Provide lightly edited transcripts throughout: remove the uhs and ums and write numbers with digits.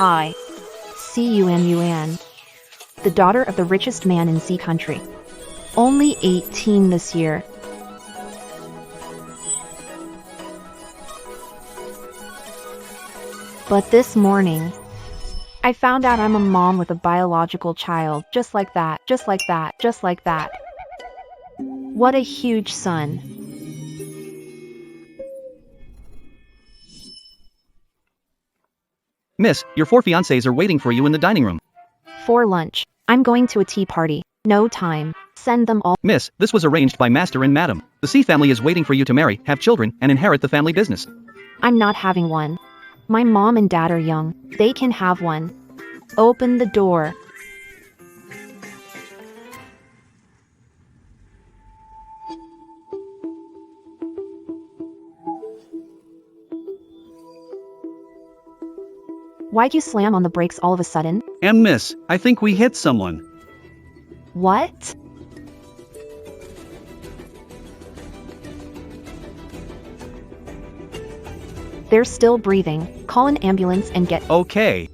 I. Cunun. The daughter of the richest man in Z country. Only 18 this year. But this morning, I found out I'm a mom with a biological child, just like that, just like that, just like that. What a huge son. Miss, your 4 fiancés are waiting for you in the dining room. For lunch. I'm going to a tea party. No time. Send them all. Miss, this was arranged by Master and Madam. The C family is waiting for you to marry, have children, and inherit the family business. I'm not having one. My mom and dad are young. They can have one. Open the door. Why'd you slam on the brakes all of a sudden? And miss, I think we hit someone. What? They're still breathing. Call an ambulance and get... Okay.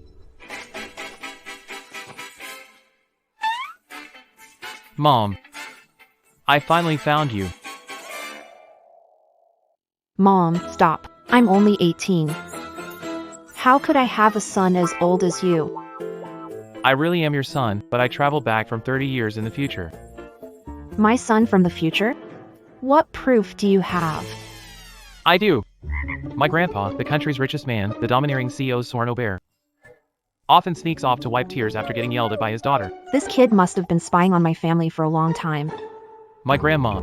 Mom. I finally found you. Mom, stop. I'm only 18. How could I have a son as old as you? I really am your son, but I traveled back from 30 years in the future. My son from the future? What proof do you have? I do. My grandpa, the country's richest man, the domineering CEO's Sorno bear, often sneaks off to wipe tears after getting yelled at by his daughter. This kid must have been spying on my family for a long time. My grandma,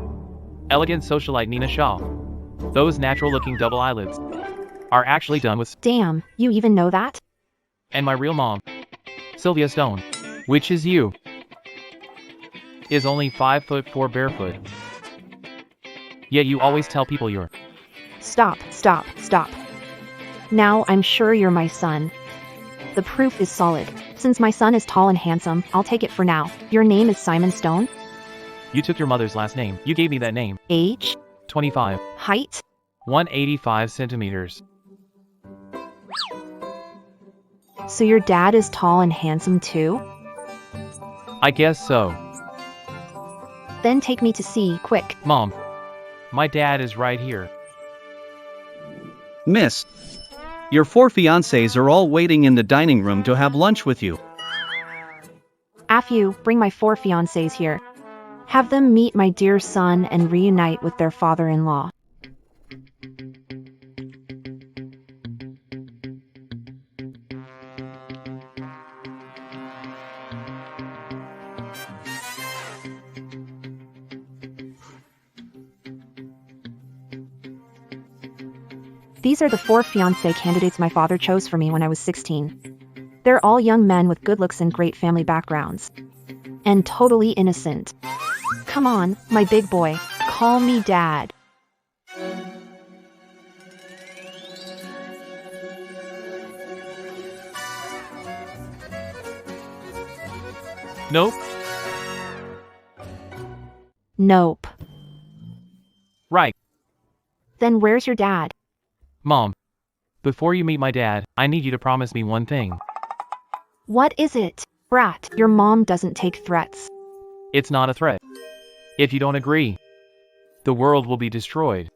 elegant socialite Nina Shaw, those natural-looking double eyelids, are actually done with... Damn, you even know that? And my real mom, Sylvia Stone, which is you, is only 5'4" barefoot. Yet you always tell people you're... Stop, stop, stop. Now I'm sure you're my son. The proof is solid. Since my son is tall and handsome, I'll take it for now. Your name is Simon Stone? You took your mother's last name. You gave me that name. Age? 25. Height? 185 centimeters. So your dad is tall and handsome too? I guess so. Then take me to see, quick. Mom, my dad is right here. Miss, your 4 fiancés are all waiting in the dining room to have lunch with you. Af you, bring my 4 fiancés here. Have them meet my dear son and reunite with their father-in-law. These are the 4 fiancé candidates my father chose for me when I was 16. They're all young men with good looks and great family backgrounds. And totally innocent. Come on, my big boy. Call me Dad. Nope. Nope. Right. Then where's your dad? Mom, before you meet my dad, I need you to promise me one thing. What is it? Brat, your mom doesn't take threats. It's not a threat. If you don't agree, the world will be destroyed.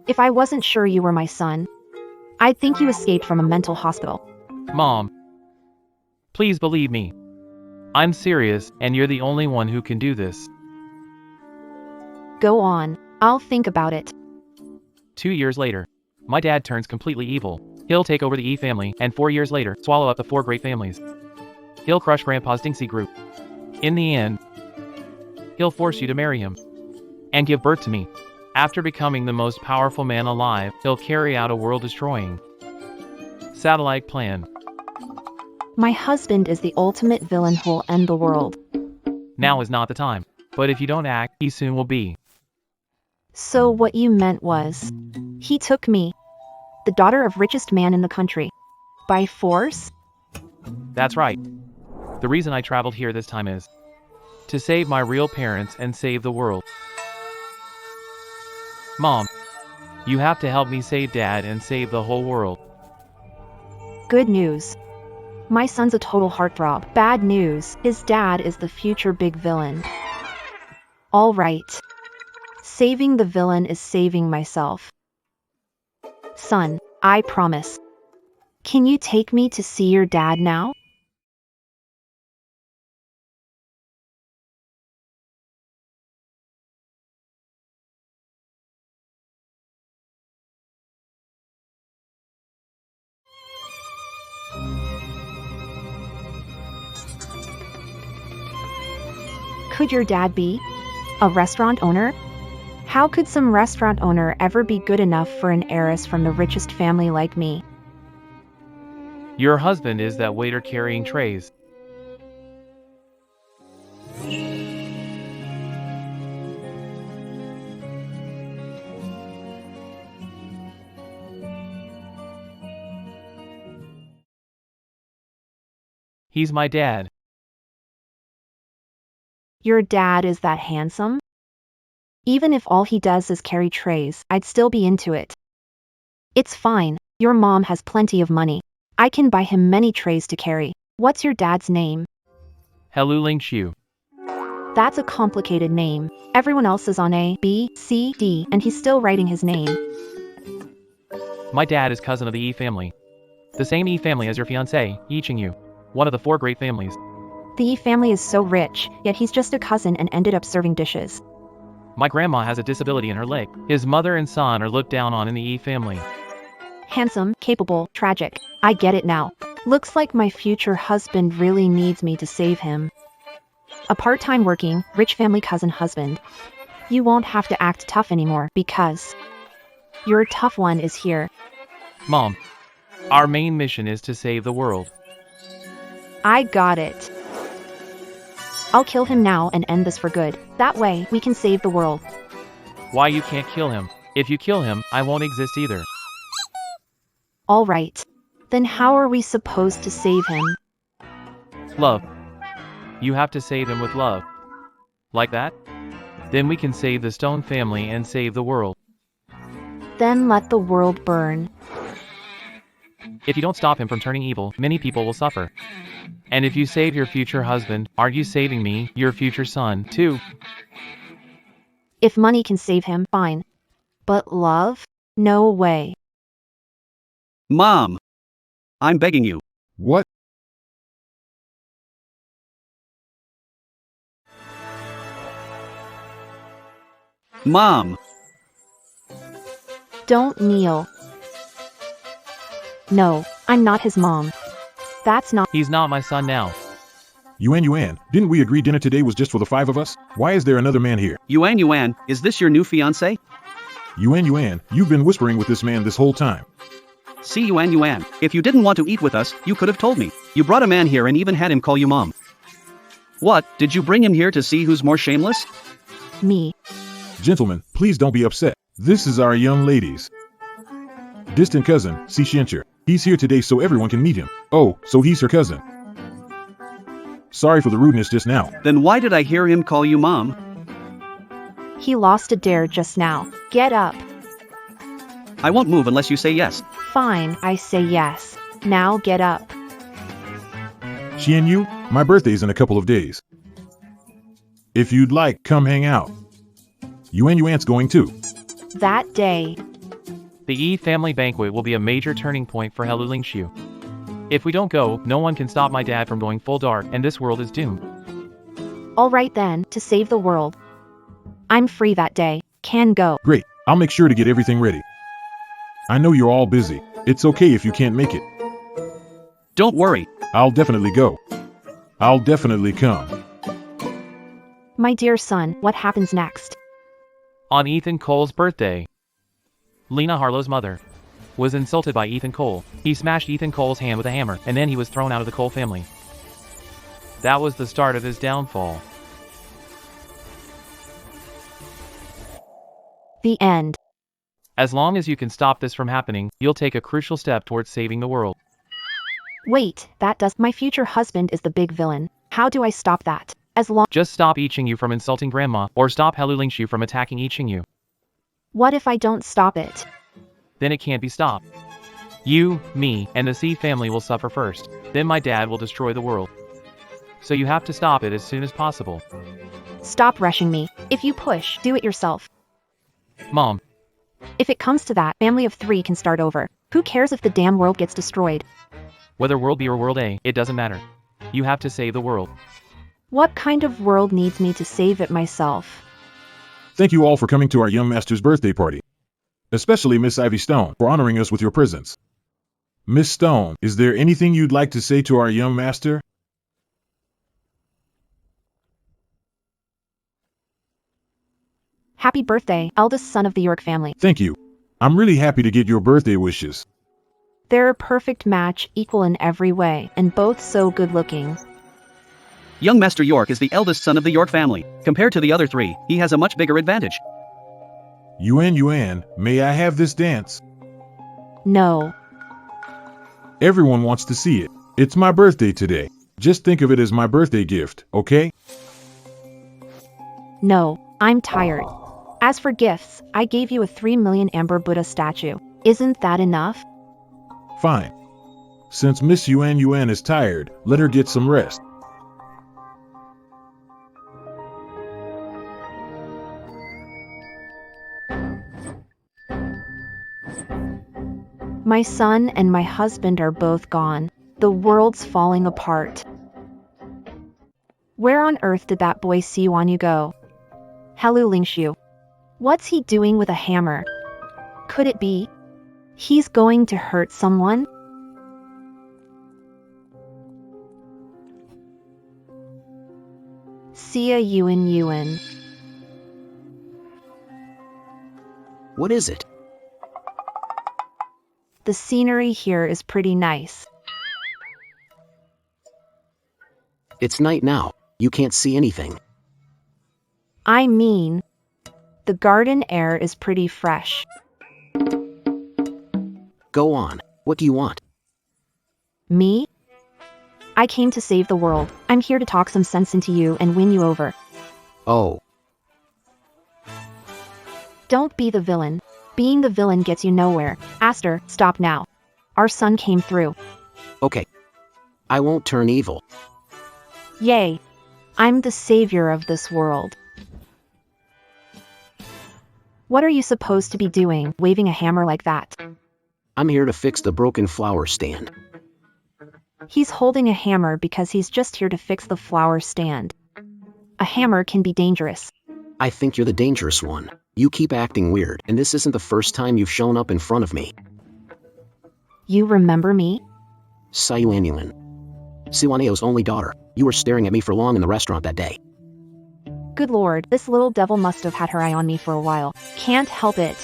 If I wasn't sure you were my son, I'd think you escaped from a mental hospital. Mom, please believe me. I'm serious, and you're the only one who can do this. Go on, I'll think about it. 2 years later, my dad turns completely evil. He'll take over the E family, and 4 years later, swallow up the 4 great families. He'll crush Grandpa's Dinksy group. In the end, he'll force you to marry him and give birth to me. After becoming the most powerful man alive, he'll carry out a world-destroying satellite plan. My husband is the ultimate villain who'll end the world. Now is not the time, but if you don't act, he soon will be. So what you meant was, he took me, the daughter of richest man in the country, by force? That's right. The reason I traveled here this time is to save my real parents and save the world. Mom, you have to help me save Dad and save the whole world. Good news. My son's a total heartthrob. Bad news. His dad is the future big villain. All right. Saving the villain is saving myself. Son, I promise. Can you take me to see your dad now? Could your dad be a restaurant owner? How could some restaurant owner ever be good enough for an heiress from the richest family like me? Your husband is that waiter carrying trays. He's my dad. Your dad is that handsome? Even if all he does is carry trays, I'd still be into it. It's fine, your mom has plenty of money. I can buy him many trays to carry. What's your dad's name? Heluling Xiu. That's a complicated name. Everyone else is on A, B, C, D, and he's still writing his name. My dad is cousin of the Yi family. The same Yi family as your fiancé, Yi Qingyu. One of the 4 great families. The Yi family is so rich, yet he's just a cousin and ended up serving dishes. My grandma has a disability in her leg. His mother and son are looked down on in the Yi family. Handsome, capable, tragic. I get it now. Looks like my future husband really needs me to save him. A part-time working, rich family cousin husband. You won't have to act tough anymore because your tough one is here. Mom, our main mission is to save the world. I got it. I'll kill him now and end this for good. That way, we can save the world. Why you can't kill him? If you kill him, I won't exist either. All right. Then how are we supposed to save him? Love. You have to save him with love. Like that? Then we can save the Stone family and save the world. Then let the world burn. If you don't stop him from turning evil, many people will suffer. And if you save your future husband, aren't you saving me, your future son, too? If money can save him, fine. But love? No way. Mom! I'm begging you. What? Mom! Don't kneel. No, I'm not his mom. That's not. He's not my son now. Yuan, didn't we agree dinner today was just for the 5 of us? Why is there another man here? Yuan, is this your new fiancé? Yuan, you've been whispering with this man this whole time. See Yuan, if you didn't want to eat with us, you could have told me. You brought a man here and even had him call you mom. What, did you bring him here to see who's more shameless? Me. Gentlemen, please don't be upset. This is our young lady's distant cousin, Xiancher. He's here today so everyone can meet him. Oh, so he's her cousin. Sorry for the rudeness just now. Then why did I hear him call you mom? He lost a dare just now. Get up. I won't move unless you say yes. Fine, I say yes. Now get up. Xianyu, my birthday's in a couple of days. If you'd like, come hang out. Yuan's going too. That day. The Yi family banquet will be a major turning point for Heluling Xiu. If we don't go, no one can stop my dad from going full dark and this world is doomed. All right then, to save the world. I'm free that day. Can go. Great, I'll make sure to get everything ready. I know you're all busy. It's okay if you can't make it. Don't worry. I'll definitely go. I'll definitely come. My dear son, what happens next? On Ethan Cole's birthday, Lena Harlow's mother was insulted by Ethan Cole. He smashed Ethan Cole's hand with a hammer, and then he was thrown out of the Cole family. That was the start of his downfall. The end. As long as you can stop this from happening, you'll take a crucial step towards saving the world. Wait, my future husband is the big villain. How do I stop that? Just stop Yi Qingyu from insulting grandma, or stop Heluling Xiu from attacking Yi Qingyu. What if I don't stop it? Then it can't be stopped. You, me, and the C family will suffer first. Then my dad will destroy the world. So you have to stop it as soon as possible. Stop rushing me. If you push, do it yourself. Mom, If it comes to that, family of 3 can start over. Who cares if the damn world gets destroyed? whether World B or World A, it doesn't matter. You have to save the world. What kind of world needs me to save it myself? Thank you all for coming to our young master's birthday party. Especially Miss Ivy Stone for honoring us with your presence. Miss Stone, is there anything you'd like to say to our young master? Happy birthday, eldest son of the York family. Thank you. I'm really happy to get your birthday wishes. They're a perfect match, equal in every way, and both so good looking. Young Master York is the eldest son of the York family. Compared to the other 3, he has a much bigger advantage. Yuan, may I have this dance? No. Everyone wants to see it. It's my birthday today. Just think of it as my birthday gift, okay? No, I'm tired. As for gifts, I gave you a 3 million amber Buddha statue. Isn't that enough? Fine. Since Miss Yuan is tired, let her get some rest. My son and my husband are both gone. The world's falling apart. Where on earth did that boy Siwanyu go? Helu Lingshu. What's he doing with a hammer? Could it be he's going to hurt someone? Sia Yuan. What is it? The scenery here is pretty nice. It's night now. You can't see anything. I mean, the garden air is pretty fresh. Go on. What do you want? Me? I came to save the world. I'm here to talk some sense into you and win you over. Oh, Don't be the villain. Being the villain gets you nowhere. Aster, stop now. Our son came through. okay. I won't turn evil. Yay. I'm the savior of this world. What are you supposed to be doing, waving a hammer like that? I'm here to fix the broken flower stand. He's holding a hammer because he's just here to fix the flower stand. A hammer can be dangerous. I think you're the dangerous one. You keep acting weird, and this isn't the first time you've shown up in front of me. You remember me? Sayuanyuan. Siwaneo's only daughter. You were staring at me for long in the restaurant that day. Good lord, this little devil must have had her eye on me for a while. Can't help it.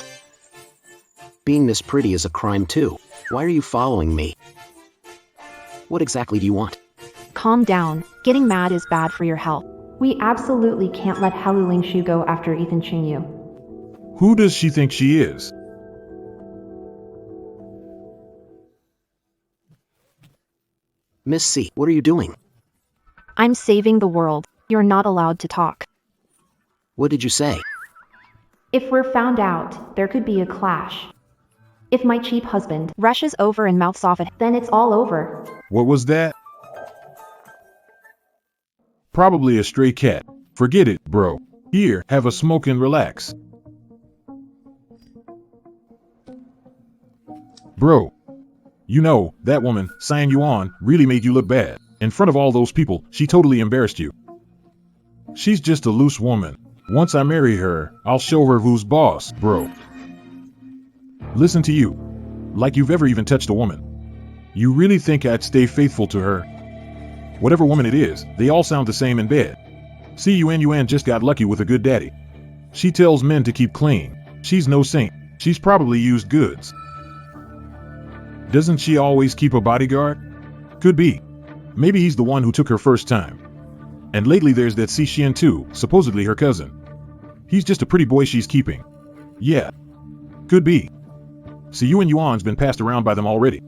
Being this pretty is a crime too. Why are you following me? What exactly do you want? Calm down. Getting mad is bad for your health. We absolutely can't let Helu Lingshu go after Ethan Chingyu. Who does she think she is? Miss C, what are you doing? I'm saving the world. You're not allowed to talk. What did you say? If we're found out, there could be a clash. If my cheap husband rushes over and mouths off it, then it's all over. What was that? Probably a stray cat. Forget it, bro. Here, have a smoke and relax. Bro, you know, that woman, Cyan Yuan, really made you look bad. In front of all those people, she totally embarrassed you. She's just a loose woman. Once I marry her, I'll show her who's boss, bro. Listen to you. Like you've ever even touched a woman. You really think I'd stay faithful to her? Whatever woman it is, they all sound the same in bed. See, Yuan just got lucky with a good daddy. She tells men to keep clean. She's no saint. She's probably used goods. Doesn't she always keep a bodyguard? Could be. Maybe he's the one who took her first time. And lately there's that Xixian too, supposedly her cousin. He's just a pretty boy she's keeping. Yeah. Could be. See, Yuan's been passed around by them already.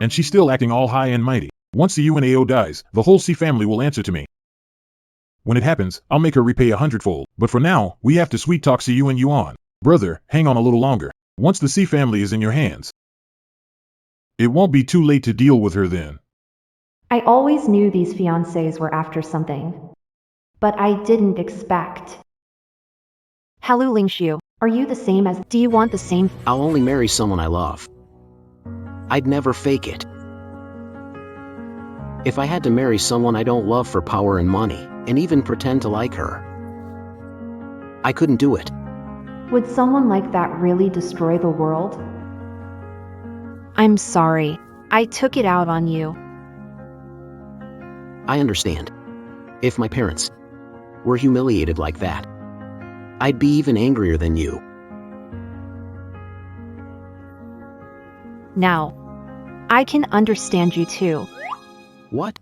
And she's still acting all high and mighty. Once the UNAO dies, the whole C family will answer to me. When it happens, I'll make her repay 100-fold. But for now, we have to sweet talk C Yuan. Brother, hang on a little longer. Once the C family is in your hands, It won't be too late to deal with her then. I always knew these fiancés were after something. But I didn't expect. Hello Lingshu, are you the same as— do you want the same— I'll only marry someone I love. I'd never fake it. If I had to marry someone I don't love for power and money, and even pretend to like her, I couldn't do it. Would someone like that really destroy the world? I'm sorry. I took it out on you. I understand. If my parents were humiliated like that, I'd be even angrier than you. Now, I can understand you too. What?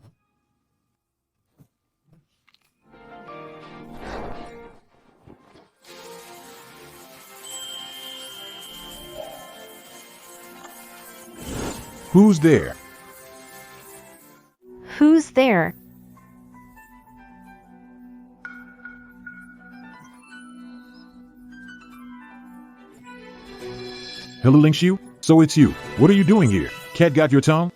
Who's there? Who's there? Hello Lingshu? So it's you. What are you doing here? Cat got your tongue?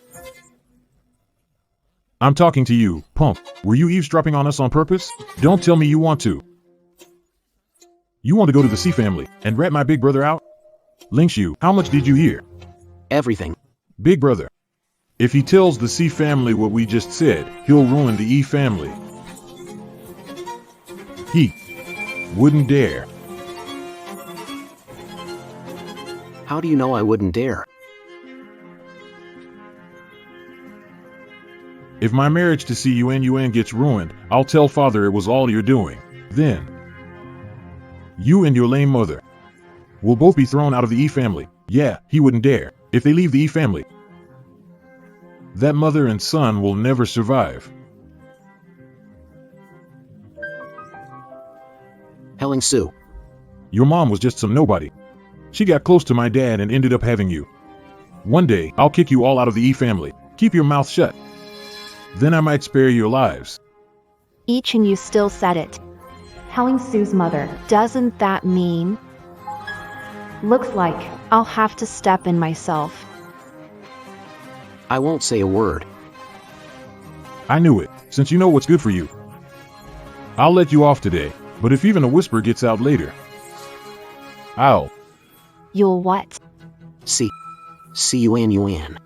I'm talking to you, punk. Were you eavesdropping on us on purpose? Don't tell me you want to. You want to go to the C family and rat my big brother out? Lingshu, how much did you hear? Everything. Big brother. If he tells the C family what we just said, he'll ruin the E family. He wouldn't dare. How do you know I wouldn't dare? If my marriage to CUN gets ruined, I'll tell father it was all you're doing. Then, you and your lame mother will both be thrown out of the E family. Yeah, he wouldn't dare. If they leave the E family, that mother and son will never survive. Helen Sue. Your mom was just some nobody. She got close to my dad and ended up having you. One day, I'll kick you all out of the E family. Keep your mouth shut. Then I might spare your lives. Each and you still said it. Helen Sue's mother. Doesn't that mean? Looks like I'll have to step in myself. I won't say a word. I knew it, since you know what's good for you. I'll let you off today, but if even a whisper gets out later, You'll what? CUN.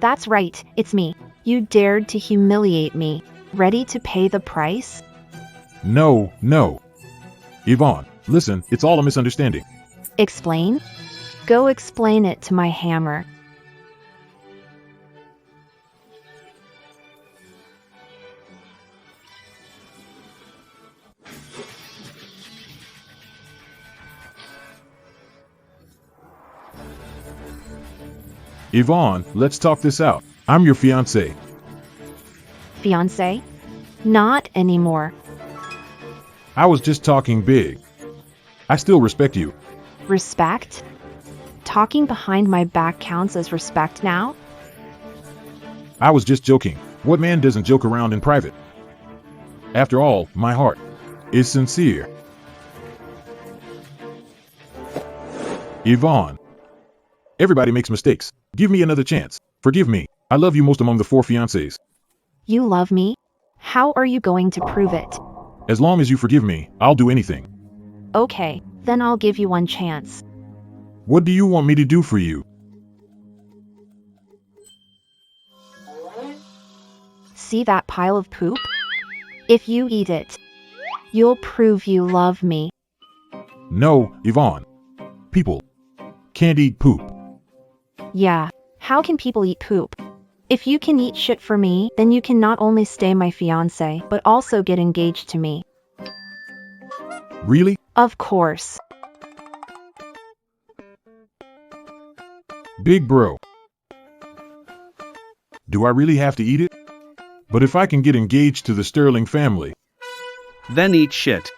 That's right, it's me. You dared to humiliate me. Ready to pay the price? No. Yvonne, listen, it's all a misunderstanding. Explain? Go explain it to my hammer. Yvonne, let's talk this out. I'm your fiancé. Fiancé? Not anymore. I was just talking big. I still respect you. Respect? Talking behind my back counts as respect now? I was just joking. What man doesn't joke around in private? After all, my heart is sincere. Yvonne. Everybody makes mistakes. Give me another chance. Forgive me. I love you most among the 4 fiancés. You love me? How are you going to prove it? As long as you forgive me, I'll do anything. Okay, then I'll give you one chance. What do you want me to do for you? See that pile of poop? If you eat it, you'll prove you love me. No, Yvonne. People can't eat poop. Yeah, how can people eat poop? If you can eat shit for me, then you can not only stay my fiancé, but also get engaged to me. Really? Of course. Big bro. Do I really have to eat it? But if I can get engaged to the Sterling family, Then eat shit.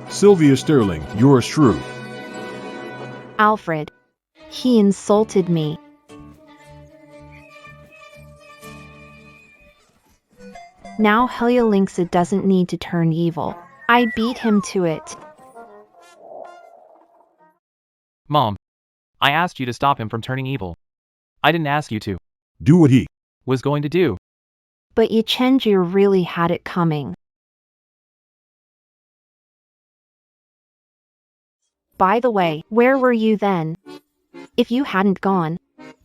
Sylvia Sterling, you're a shrew. Alfred. He insulted me. Now Heliolinksa doesn't need to turn evil. I beat him to it. Mom, I asked you to stop him from turning evil. I didn't ask you to. Do what he. Was going to do. But Yi Chenji really had it coming. By the way, where were you then? If you hadn't gone,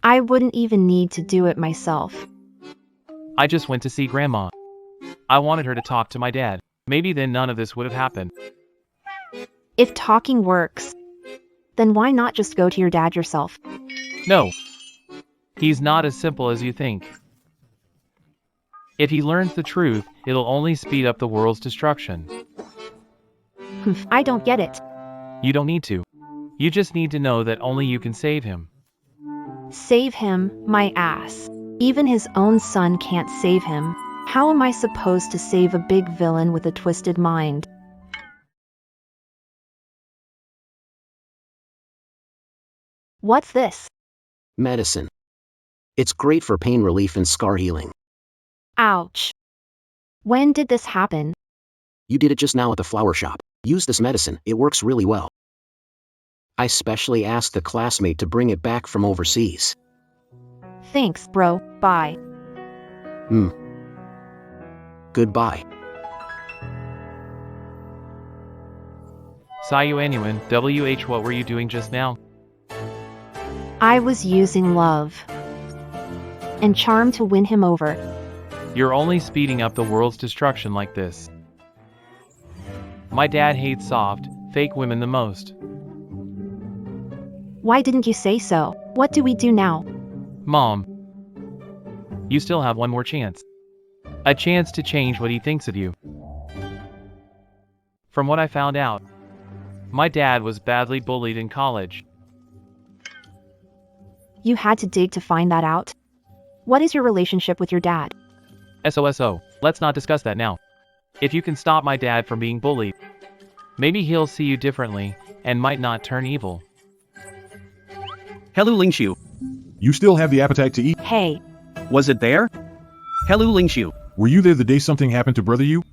I wouldn't even need to do it myself. I just went to see Grandma. I wanted her to talk to my dad. Maybe then none of this would have happened. If talking works, then why not just go to your dad yourself? No. He's not as simple as you think. If he learns the truth, it'll only speed up the world's destruction. I don't get it. You don't need to. You just need to know that only you can save him. Save him, my ass. Even his own son can't save him. How am I supposed to save a big villain with a twisted mind? What's this? Medicine. It's great for pain relief and scar healing. Ouch. When did this happen? You did it just now at the flower shop. Use this medicine, it works really well. I specially asked a classmate to bring it back from overseas. Thanks, bro. Bye. Goodbye. Sayuanyuan, WH, what were you doing just now? I was using love and charm to win him over. You're only speeding up the world's destruction like this. My dad hates soft, fake women the most. Why didn't you say so? What do we do now? Mom, you still have one more chance. A chance to change what he thinks of you. From what I found out, my dad was badly bullied in college. You had to dig to find that out? What is your relationship with your dad? SOSO, let's not discuss that now. If you can stop my dad from being bullied, maybe he'll see you differently and might not turn evil. Hello Lingshu. You still have the appetite to eat? Hey, Was it there? Hello Lingshu. Were you there the day something happened to brother you?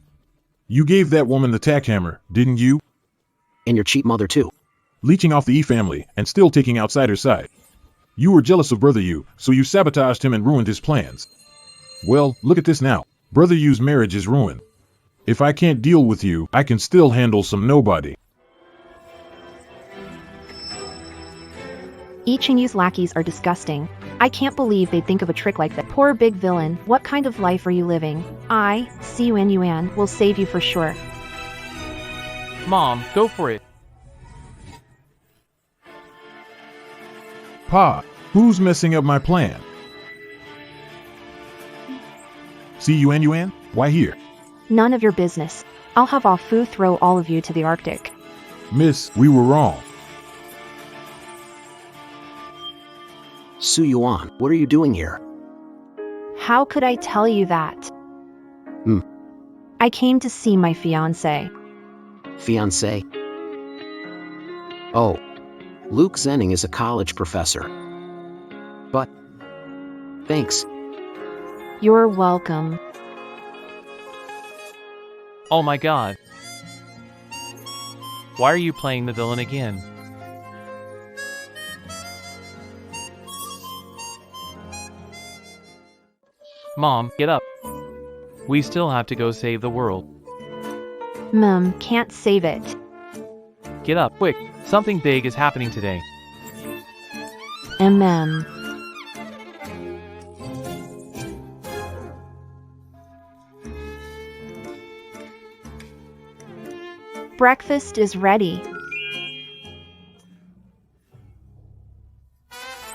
You gave that woman the tack hammer, didn't you? And your cheap mother too. Leeching off the E family and still taking outsider's side. You were jealous of brother you, so you sabotaged him and ruined his plans. Well, look at this now. Brother you's marriage is ruined. If I can't deal with you, I can still handle some nobody. each and Yu's lackeys are disgusting. I can't believe they'd think of a trick like that. Poor big villain, what kind of life are you living? I, Yuan, will save you for sure. Mom, go for it. Pa, who's messing up my plan? Yuan? Why here? None of your business. I'll have Ah Fu throw all of you to the Arctic. Miss, we were wrong. Su Yuan, what are you doing here? How could I tell you that? I came to see my fiancé. Fiancé? Oh, Luke Zenning is a college professor. But, thanks. You're welcome. Oh my god. Why are you playing the villain again? Mom, get up. We still have to go save the world. Can't save it. Get up, quick. Something big is happening today. Mm. Breakfast is ready.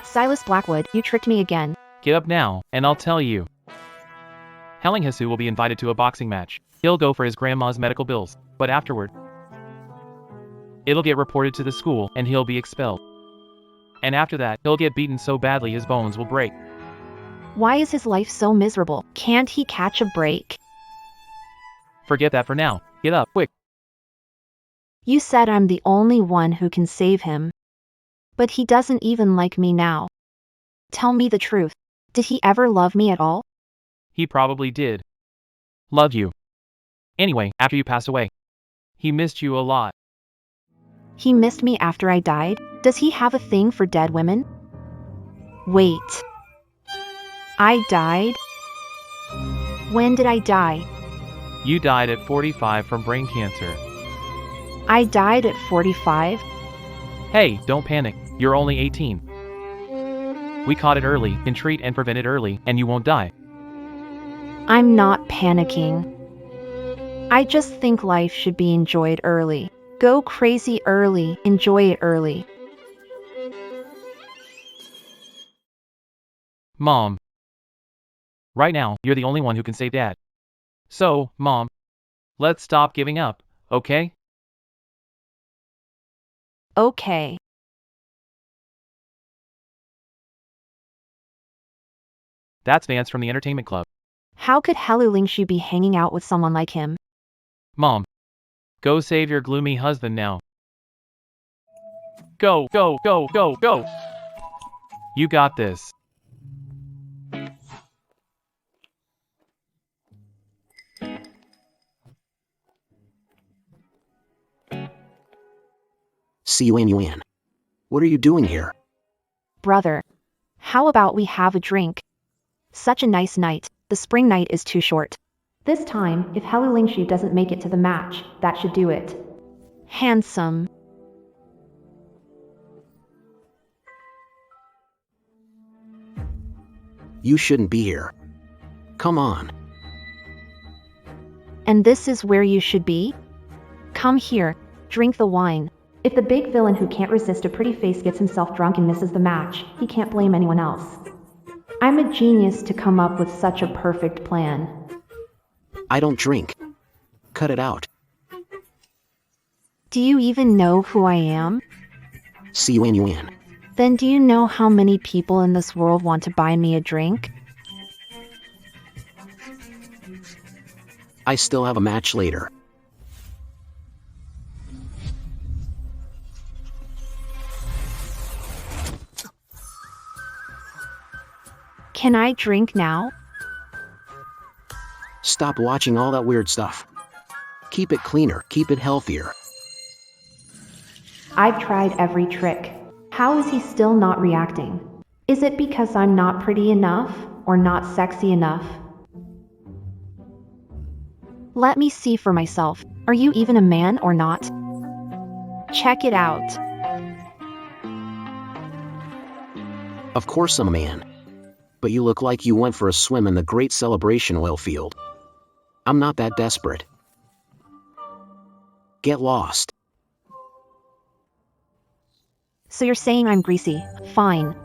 Silas Blackwood, you tricked me again. Get up now, and I'll tell you. Hellinghasu will be invited to a boxing match. He'll go for his grandma's medical bills, but afterward, it'll get reported to the school and he'll be expelled. And after that, he'll get beaten so badly his bones will break. Why is his life so miserable? Can't he catch a break? Forget that for now. Get up, quick. You said I'm the only one who can save him. But he doesn't even like me now. Tell me the truth. Did he ever love me at all? He probably did. Love you. Anyway, after you passed away, he missed you a lot. He missed me after I died? Does he have a thing for dead women? Wait. I died? When did I die? You died at 45 from brain cancer. I died at 45? Hey, don't panic. You're only 18. We caught it early, can treat and prevent it early, and you won't die. I'm not panicking. I just think life should be enjoyed early. Go crazy early, enjoy it early. Mom. Right now, you're the only one who can save Dad. So, Mom, let's stop giving up, okay? Okay. That's Vance from the entertainment club. How could Helu Lingshu be hanging out with someone like him? Mom, go save your gloomy husband now. Go, go, go, go, go! You got this. Yuan. What are you doing here? Brother, how about we have a drink? Such a nice night. The spring night is too short. This time, if Helu Lingshu doesn't make it to the match, that should do it. Handsome. You shouldn't be here. Come on. And this is where you should be? Come here, drink the wine. If the big villain who can't resist a pretty face gets himself drunk and misses the match, he can't blame anyone else. I'm a genius to come up with such a perfect plan. I don't drink. Cut it out. Do you even know who I am? Yuan. Then do you know how many people in this world want to buy me a drink? I still have a match later. Can I drink now? Stop watching all that weird stuff. Keep it cleaner, keep it healthier. I've tried every trick. How is he still not reacting? Is it because I'm not pretty enough or not sexy enough? Let me see for myself. Are you even a man or not? Check it out. Of course I'm a man. But you look like you went for a swim in the Great Celebration oil field. I'm not that desperate. Get lost. So you're saying I'm greasy? Fine.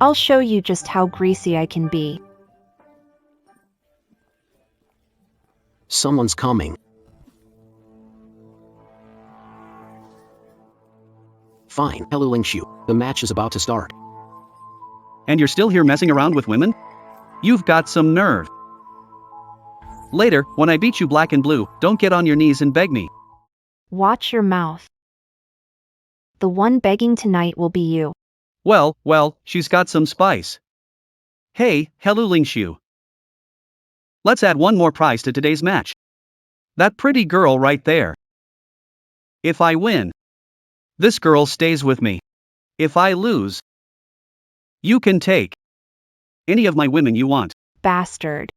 I'll show you just how greasy I can be. Someone's coming. Fine, Helu Lingshu. The match is about to start. And you're still here messing around with women? You've got some nerve. Later, when I beat you black and blue, don't get on your knees and beg me. Watch your mouth. The one begging tonight will be you. Well, she's got some spice. Hey, Helu Lingshu. Let's add one more prize to today's match. That pretty girl right there. If I win, this girl stays with me. If I lose, you can take any of my women you want. Bastard.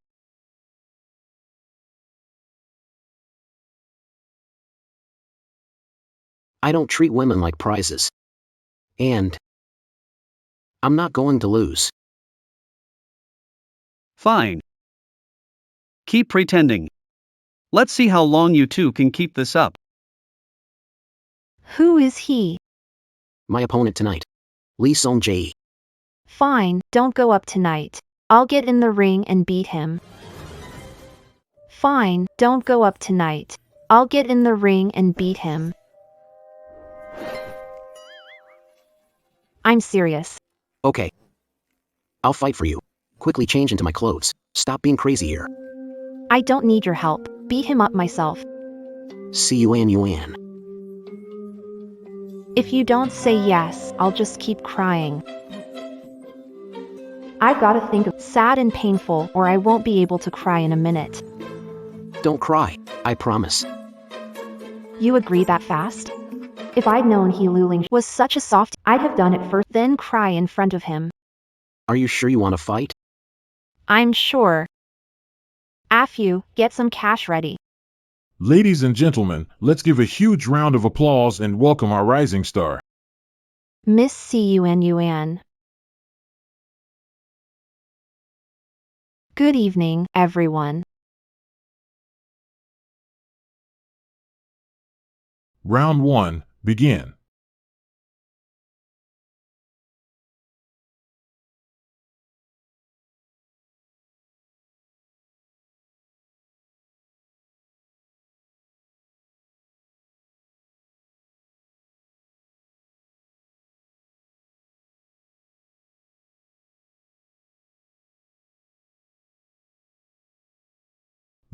I don't treat women like prizes. And I'm not going to lose. Fine. Keep pretending. Let's see how long you two can keep this up. Who is he? My opponent tonight. Lee Song-jae. Fine, don't go up tonight. I'll get in the ring and beat him. Fine, don't go up tonight. I'll get in the ring and beat him. I'm serious. Okay. I'll fight for you. Quickly change into my clothes. Stop being crazy here. I don't need your help. Beat him up myself. Yuan. If you don't say yes, I'll just keep crying. I've got to think of sad and painful or I won't be able to cry in a minute. Don't cry. I promise. You agree that fast? If I'd known he Luling was such a soft, I'd have done it first, then cry in front of him. Are you sure you want to fight? I'm sure. You, get some cash ready. Ladies and gentlemen, let's give a huge round of applause and welcome our rising star. Miss Cun. Good evening, everyone. Round 1, begin.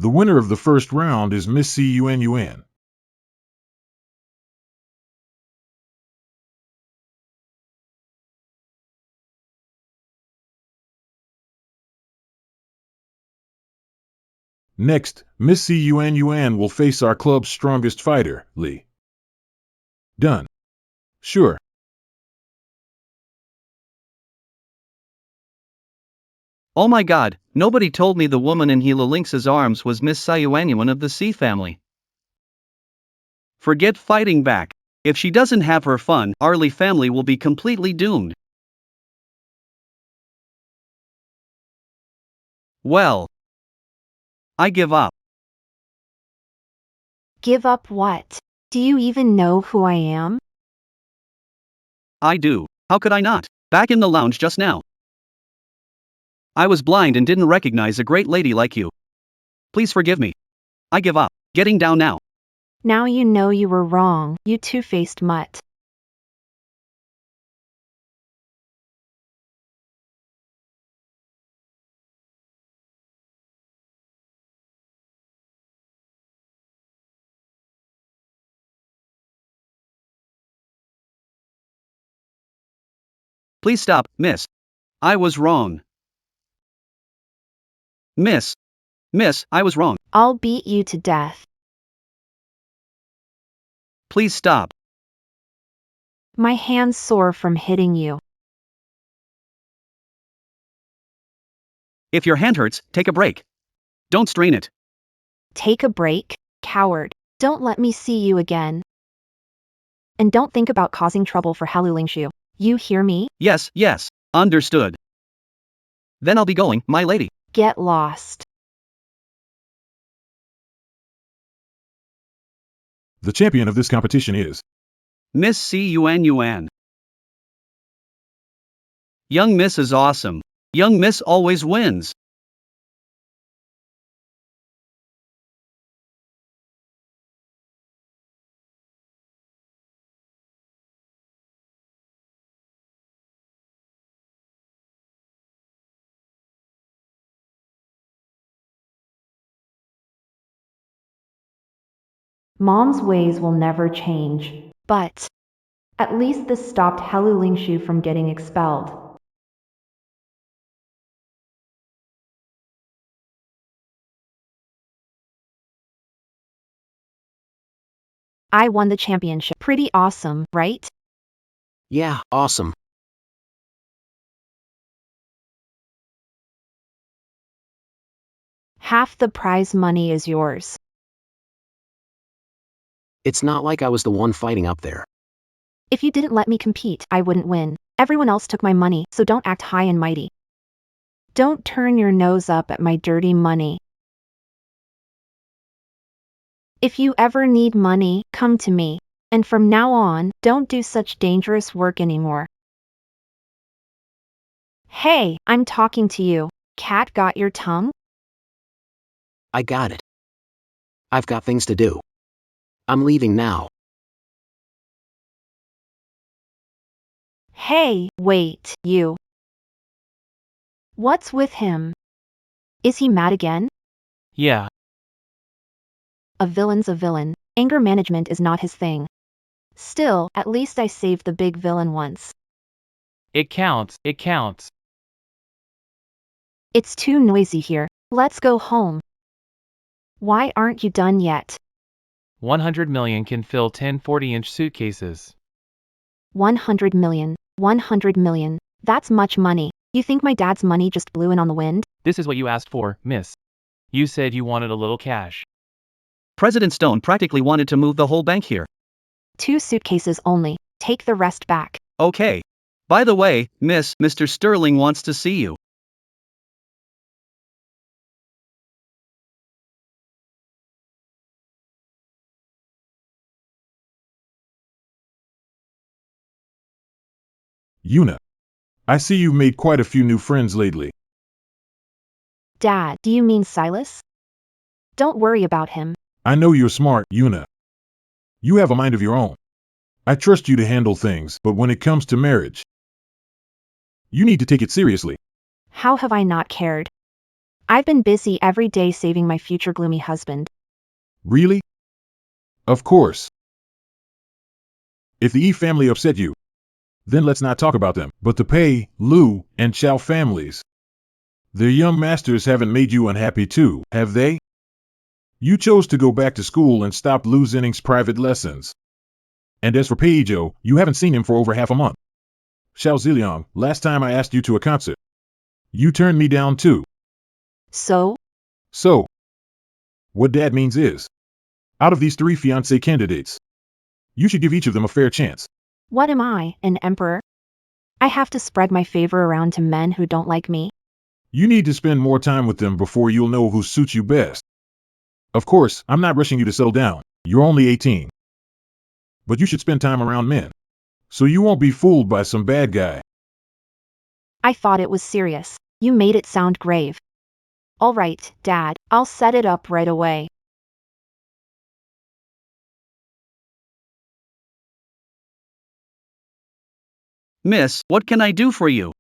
The winner of the first round is Miss Cun. Next, Miss Cun will face our club's strongest fighter, Lee. Done. Sure. Oh my god, nobody told me the woman in Hila Lynx's arms was Miss Sayuanyuan of the sea family. Forget fighting back. If she doesn't have her fun, our Lee family will be completely doomed. Well, I give up. Give up what? Do you even know who I am? I do. How could I not? Back in the lounge just now. I was blind and didn't recognize a great lady like you. Please forgive me. I give up. Getting down now. Now you know you were wrong, you two-faced mutt. Please stop, miss. I was wrong. Miss, I was wrong. I'll beat you to death. Please stop. My hand's sore from hitting you. If your hand hurts, take a break. Don't strain it. Take a break, coward. Don't let me see you again. And don't think about causing trouble for Halulingshu. You hear me? Yes, understood. Then I'll be going, my lady. Get lost. The champion of this competition is Miss Cun. Young Miss is awesome. Young Miss always wins. Mom's ways will never change. But at least this stopped Halulingshu from getting expelled. I won the championship. Pretty awesome, right? Yeah, awesome. Half the prize money is yours. It's not like I was the one fighting up there. If you didn't let me compete, I wouldn't win. Everyone else took my money, so don't act high and mighty. Don't turn your nose up at my dirty money. If you ever need money, come to me. And from now on, don't do such dangerous work anymore. Hey, I'm talking to you. Cat, got your tongue? I got it. I've got things to do. I'm leaving now. Hey, wait, you. What's with him? Is he mad again? Yeah. A villain's a villain. Anger management is not his thing. Still, at least I saved the big villain once. It counts. It's too noisy here. Let's go home. Why aren't you done yet? 100 million can fill 10 40-inch suitcases. 100 million. 100 million. That's much money. You think my dad's money just blew in on the wind? This is what you asked for, miss. You said you wanted a little cash. President Stone practically wanted to move the whole bank here. 2 suitcases only. Take the rest back. Okay. By the way, miss, Mr. Sterling wants to see you. Una. I see you've made quite a few new friends lately. Dad, do you mean Silas? Don't worry about him. I know you're smart, Una. You have a mind of your own. I trust you to handle things, but when it comes to marriage, you need to take it seriously. How have I not cared? I've been busy every day saving my future gloomy husband. Really? Of course. If the E family upset you, then let's not talk about them. But the Pei, Lu, and Chow families, their young masters haven't made you unhappy too, have they? You chose to go back to school and stopped Lu Zining's private lessons. And as for Pei Zhou, you haven't seen him for over half a month. Xiao Ziliang, last time I asked you to a concert, you turned me down too. So? So, what Dad means is, out of these 3 fiancé candidates, you should give each of them a fair chance. What am I, an emperor? I have to spread my favor around to men who don't like me? You need to spend more time with them before you'll know who suits you best. Of course, I'm not rushing you to settle down. You're only 18. But you should spend time around men, so you won't be fooled by some bad guy. I thought it was serious. You made it sound grave. All right, Dad, I'll set it up right away. Miss, what can I do for you?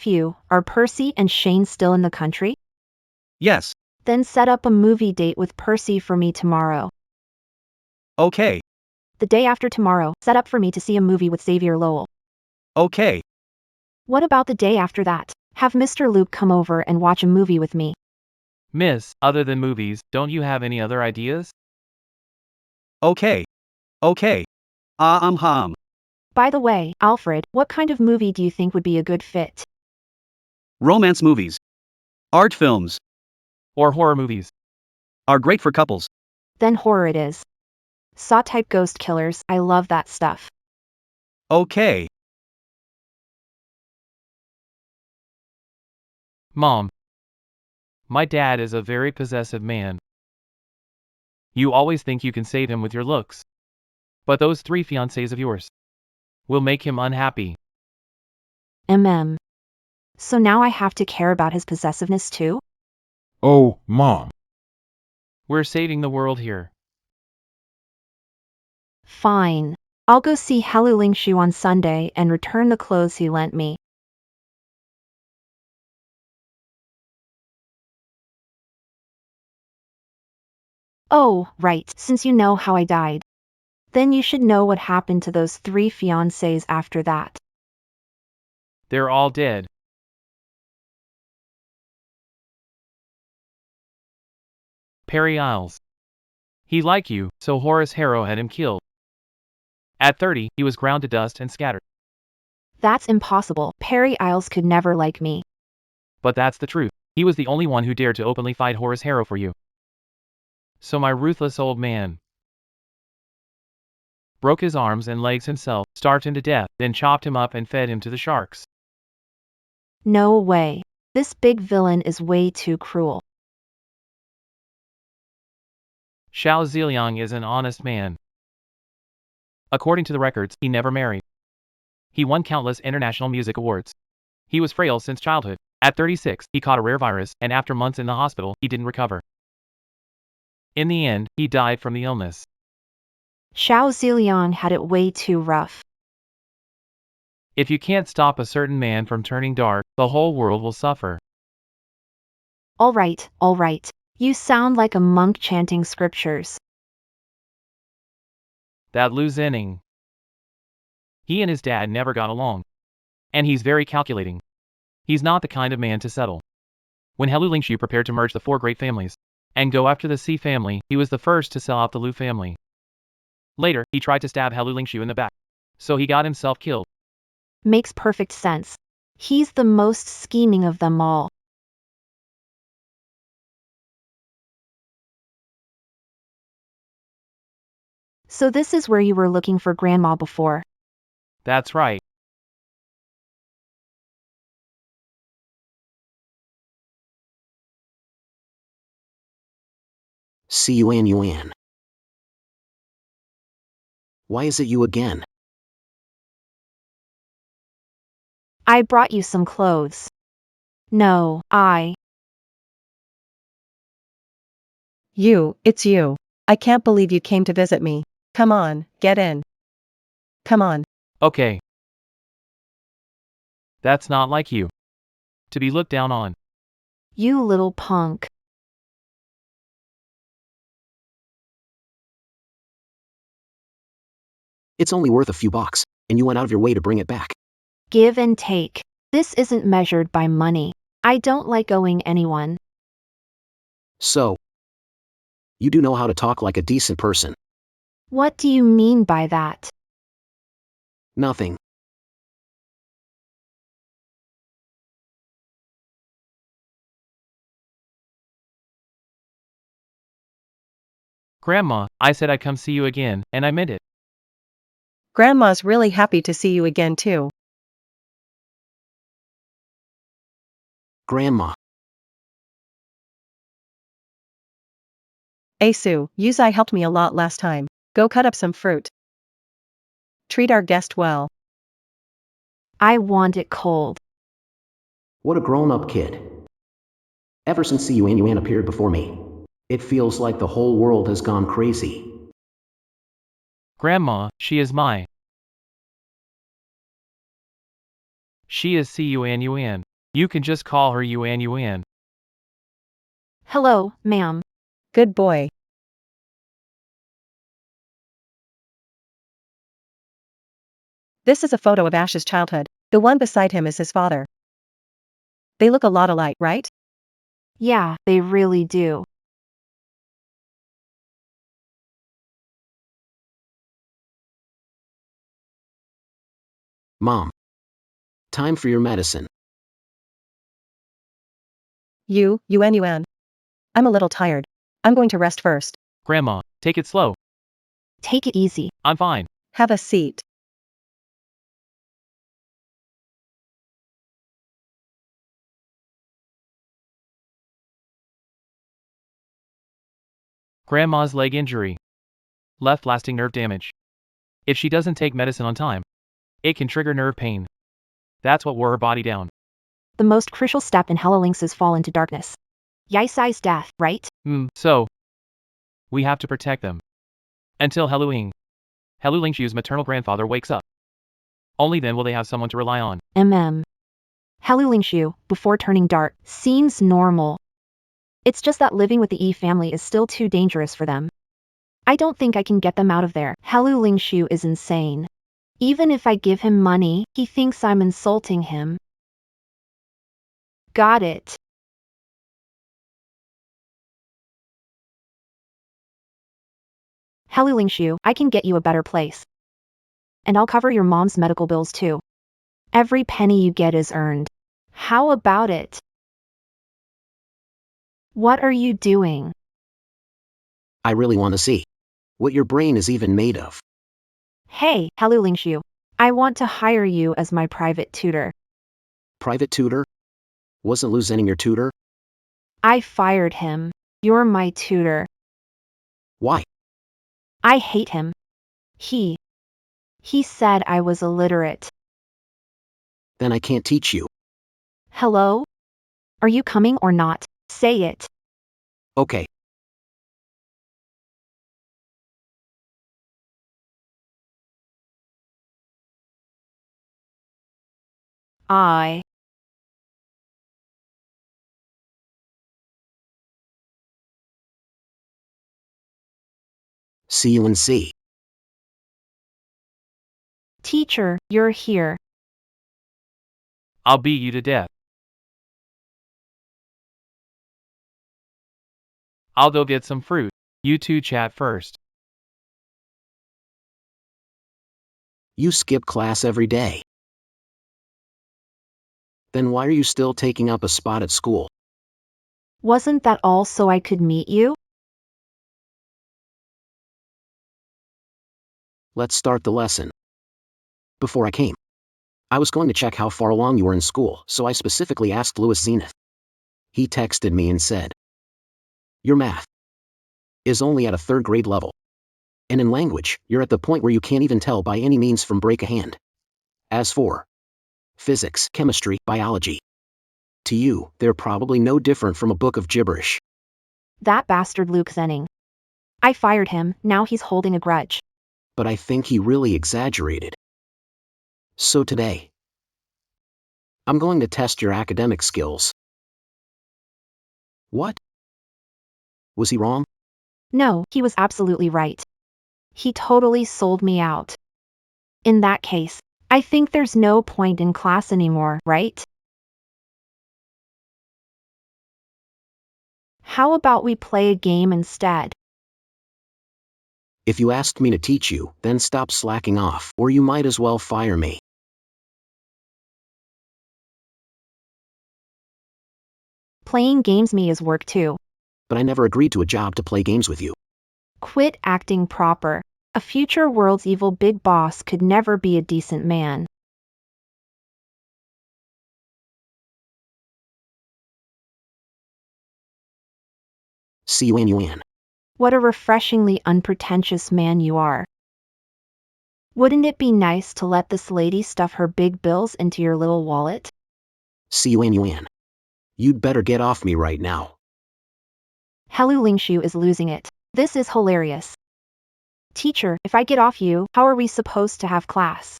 You, are Percy and Shane still in the country? Yes. Then set up a movie date with Percy for me tomorrow. Okay. The day after tomorrow, set up for me to see a movie with Xavier Lowell. Okay. What about the day after that? Have Mr. Luke come over and watch a movie with me. Miss, other than movies, don't you have any other ideas? Okay. Okay. By the way, Alfred, what kind of movie do you think would be a good fit? Romance movies. Art films. Or horror movies? Are great for couples. Then horror it is. Saw-type ghost killers, I love that stuff. Okay. Mom. My dad is a very possessive man. You always think you can save him with your looks. But those 3 fiancés of yours will make him unhappy. So now I have to care about his possessiveness too? Oh, Mom. We're saving the world here. Fine. I'll go see Helu Lingshu on Sunday and return the clothes he lent me. Oh, right, since you know how I died. Then you should know what happened to those 3 fiancés after that. They're all dead. Perry Isles. He liked you, so Horace Harrow had him killed. At 30, he was ground to dust and scattered. That's impossible. Perry Isles could never like me. But that's the truth. He was the only one who dared to openly fight Horace Harrow for you. So my ruthless old man broke his arms and legs himself, starved him to death, then chopped him up and fed him to the sharks. No way. This big villain is way too cruel. Xiao Ziliang is an honest man. According to the records, he never married. He won countless international music awards. He was frail since childhood. At 36, he caught a rare virus, and after months in the hospital, he didn't recover. In the end, he died from the illness. Xiao Ziliang had it way too rough. If you can't stop a certain man from turning dark, the whole world will suffer. All right. You sound like a monk chanting scriptures. That Lu Zining. He and his dad never got along. And he's very calculating. He's not the kind of man to settle. When Helu Lingshu prepared to merge the 4 great families, and go after the C family. He was the first to sell out the Lu family. Later, he tried to stab Halu Lingshu in the back, so he got himself killed. Makes perfect sense. He's the most scheming of them all. So this is where you were looking for Grandma before. That's right. See Yuan. Why is it you again? I brought you some clothes. No, It's you. I can't believe you came to visit me. Come on, get in. Come on. Okay. That's not like you. To be looked down on. You little punk. It's only worth a few bucks, and you went out of your way to bring it back. Give and take. This isn't measured by money. I don't like owing anyone. So, you do know how to talk like a decent person. What do you mean by that? Nothing. Grandma, I said I'd come see you again, and I meant it. Grandma's really happy to see you again too. Grandma. Asu, Yuzai helped me a lot last time. Go cut up some fruit. Treat our guest well. I want it cold. What a grown-up kid. Ever since Yuan appeared before me, it feels like the whole world has gone crazy. Grandma, she is She is Yuan. You can just call her Yuan. Hello, ma'am. Good boy. This is a photo of Ash's childhood. The one beside him is his father. They look a lot alike, right? Yeah, they really do. Mom. Time for your medicine. Yuan. I'm a little tired. I'm going to rest first. Grandma, take it slow. Take it easy. I'm fine. Have a seat. Grandma's leg injury. Left lasting nerve damage. If she doesn't take medicine on time, it can trigger nerve pain. That's what wore her body down. The most crucial step in Hellolink's fall into darkness. Yaisai's death, right? So we have to protect them. Until Helulingshu's maternal grandfather wakes up. Only then will they have someone to rely on. Helulingshu, before turning dark, seems normal. It's just that living with the E family is still too dangerous for them. I don't think I can get them out of there. Helulingshu is insane. Even if I give him money, he thinks I'm insulting him. Got it. Helulingshu, I can get you a better place. And I'll cover your mom's medical bills too. Every penny you get is earned. How about it? What are you doing? I really want to see what your brain is even made of. Hey, Helulingshu. I want to hire you as my private tutor. Private tutor? Wasn't Lu Zhenning your tutor? I fired him. You're my tutor. Why? I hate him. He said I was illiterate. Then I can't teach you. Hello? Are you coming or not? Say it. Okay. See you and see. Teacher, you're here. I'll beat you to death. I'll go get some fruit. You two chat first. You skip class every day. Then why are you still taking up a spot at school? Wasn't that all so I could meet you? Let's start the lesson. Before I came, I was going to check how far along you were in school, so I specifically asked Louis Zenith. He texted me and said, "Your math is only at a third grade level. And in language, you're at the point where you can't even tell by any means from break a hand. As for physics, chemistry, biology, to you, they're probably no different from a book of gibberish." That bastard Luke Zenning. I fired him, now he's holding a grudge. But I think he really exaggerated. So today, I'm going to test your academic skills. What? Was he wrong? No, he was absolutely right. He totally sold me out. In that case, I think there's no point in class anymore, right? How about we play a game instead? If you asked me to teach you, then stop slacking off, or you might as well fire me. Playing games me is work too. But I never agreed to a job to play games with you. Quit acting proper. A future world's evil big boss could never be a decent man. See you, Ann. What a refreshingly unpretentious man you are. Wouldn't it be nice to let this lady stuff her big bills into your little wallet? See you, Ann. You'd better get off me right now. Helu Lingshu is losing it. This is hilarious. Teacher, if I get off you, how are we supposed to have class?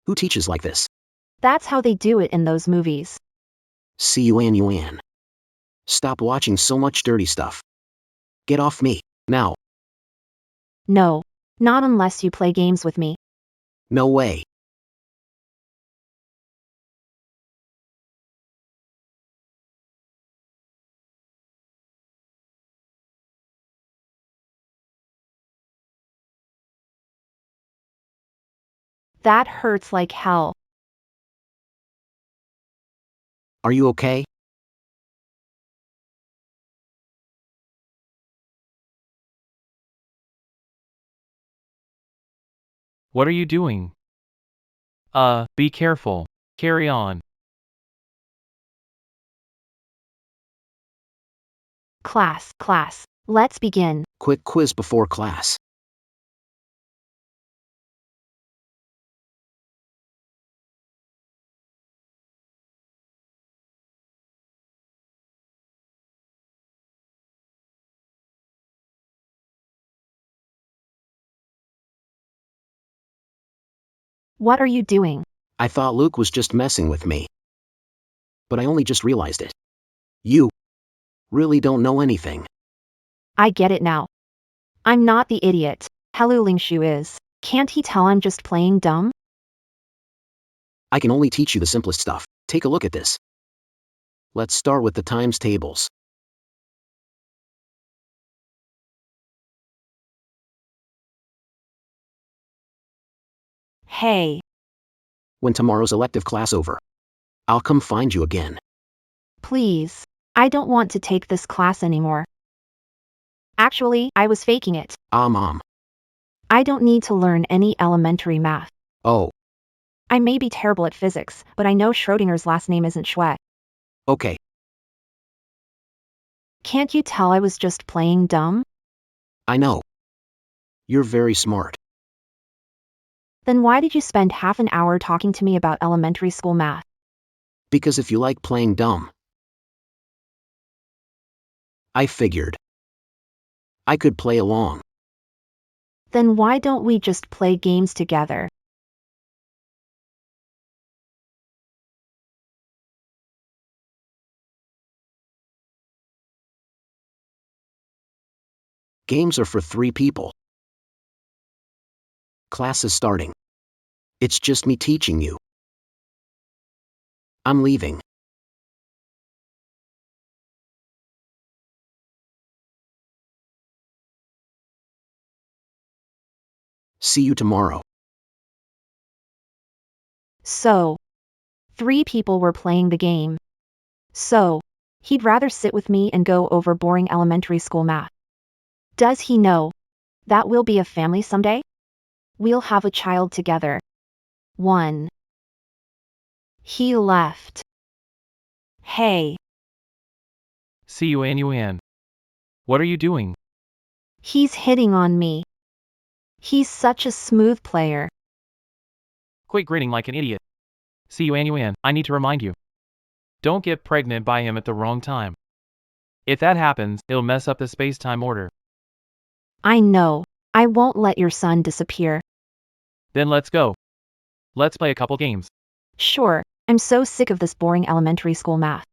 Who teaches like this? That's how they do it in those movies. See you, Ann. Stop watching so much dirty stuff. Get off me, now. No, not unless you play games with me. No way. That hurts like hell. Are you okay? What are you doing? Be careful. Carry on. Class. Let's begin. Quick quiz before class. What are you doing? I thought Luke was just messing with me. But I only just realized it. You really don't know anything. I get it now. I'm not the idiot. Helu Lingshu is. Can't he tell I'm just playing dumb? I can only teach you the simplest stuff. Take a look at this. Let's start with the times tables. Hey, When tomorrow's elective class over, I'll come find you again. please. I don't want to take this class anymore. Actually, I was faking it. Mom. I don't need to learn any elementary math. Oh, I may be terrible at physics, but I know Schrodinger's last name isn't Schwe. okay. Can't you tell I was just playing dumb? I know. You're very smart. Then why did you spend half an hour talking to me about elementary school math? Because if you like playing dumb, I figured I could play along. Then why don't we just play games together? Games are for 3 people. Class is starting. It's just me teaching you. I'm leaving. See you tomorrow. So, 3 people were playing the game. So, he'd rather sit with me and go over boring elementary school math. Does he know that we'll be a family someday? We'll have a child together. 1. He left. Hey, See you, Ann. What are you doing? he's hitting on me. He's such a smooth player. Quit grinning like an idiot. See you, Ann. I need to remind you. Don't get pregnant by him at the wrong time. If that happens, it'll mess up the space-time order. I know. I won't let your son disappear. Then let's go. Let's play a couple games. Sure, I'm so sick of this boring elementary school math.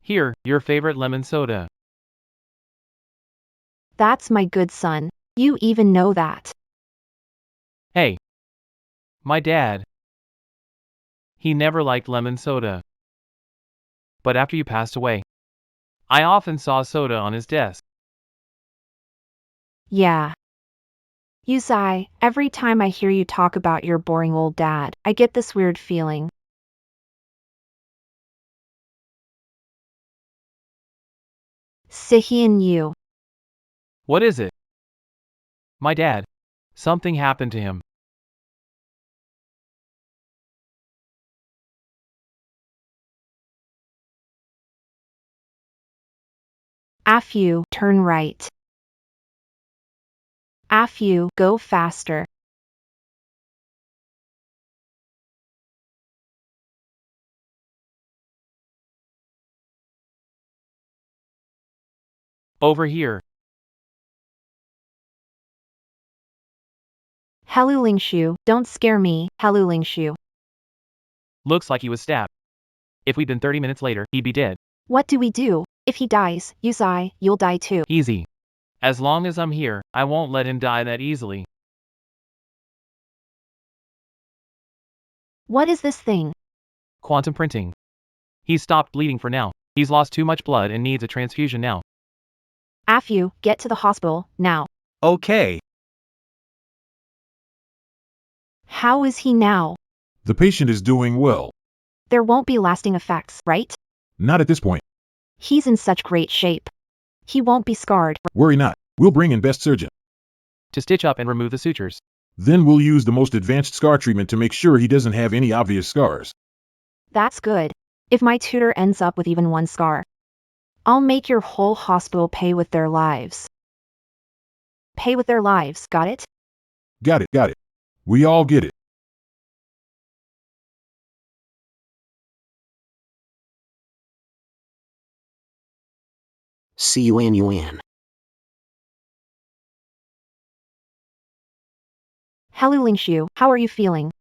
Here, your favorite lemon soda. That's my good son. You even know that. Hey. My dad. He never liked lemon soda. But after you passed away, I often saw soda on his desk. Yeah. Yusai, every time I hear you talk about your boring old dad, I get this weird feeling. Sihi and you. What is it? My dad. Something happened to him. Afu, turn right. Afu, go faster. Over here. Helulingshu, don't scare me, Helulingshu. Looks like he was stabbed. If we'd been 30 minutes later, he'd be dead. What do we do? If he dies, Yusai, you'll die too. Easy. As long as I'm here, I won't let him die that easily. What is this thing? Quantum printing. He's stopped bleeding for now. He's lost too much blood and needs a transfusion now. Afu, get to the hospital, now. Okay. How is he now? The patient is doing well. There won't be lasting effects, right? Not at this point. He's in such great shape. He won't be scarred. Worry not. We'll bring in best surgeon. To stitch up and remove the sutures. Then we'll use the most advanced scar treatment to make sure he doesn't have any obvious scars. That's good. If my tutor ends up with even one scar, I'll make your whole hospital pay with their lives. Pay with their lives, got it? Got it, got it. We all get it. See you, Ann. Helulingshu, how are you feeling?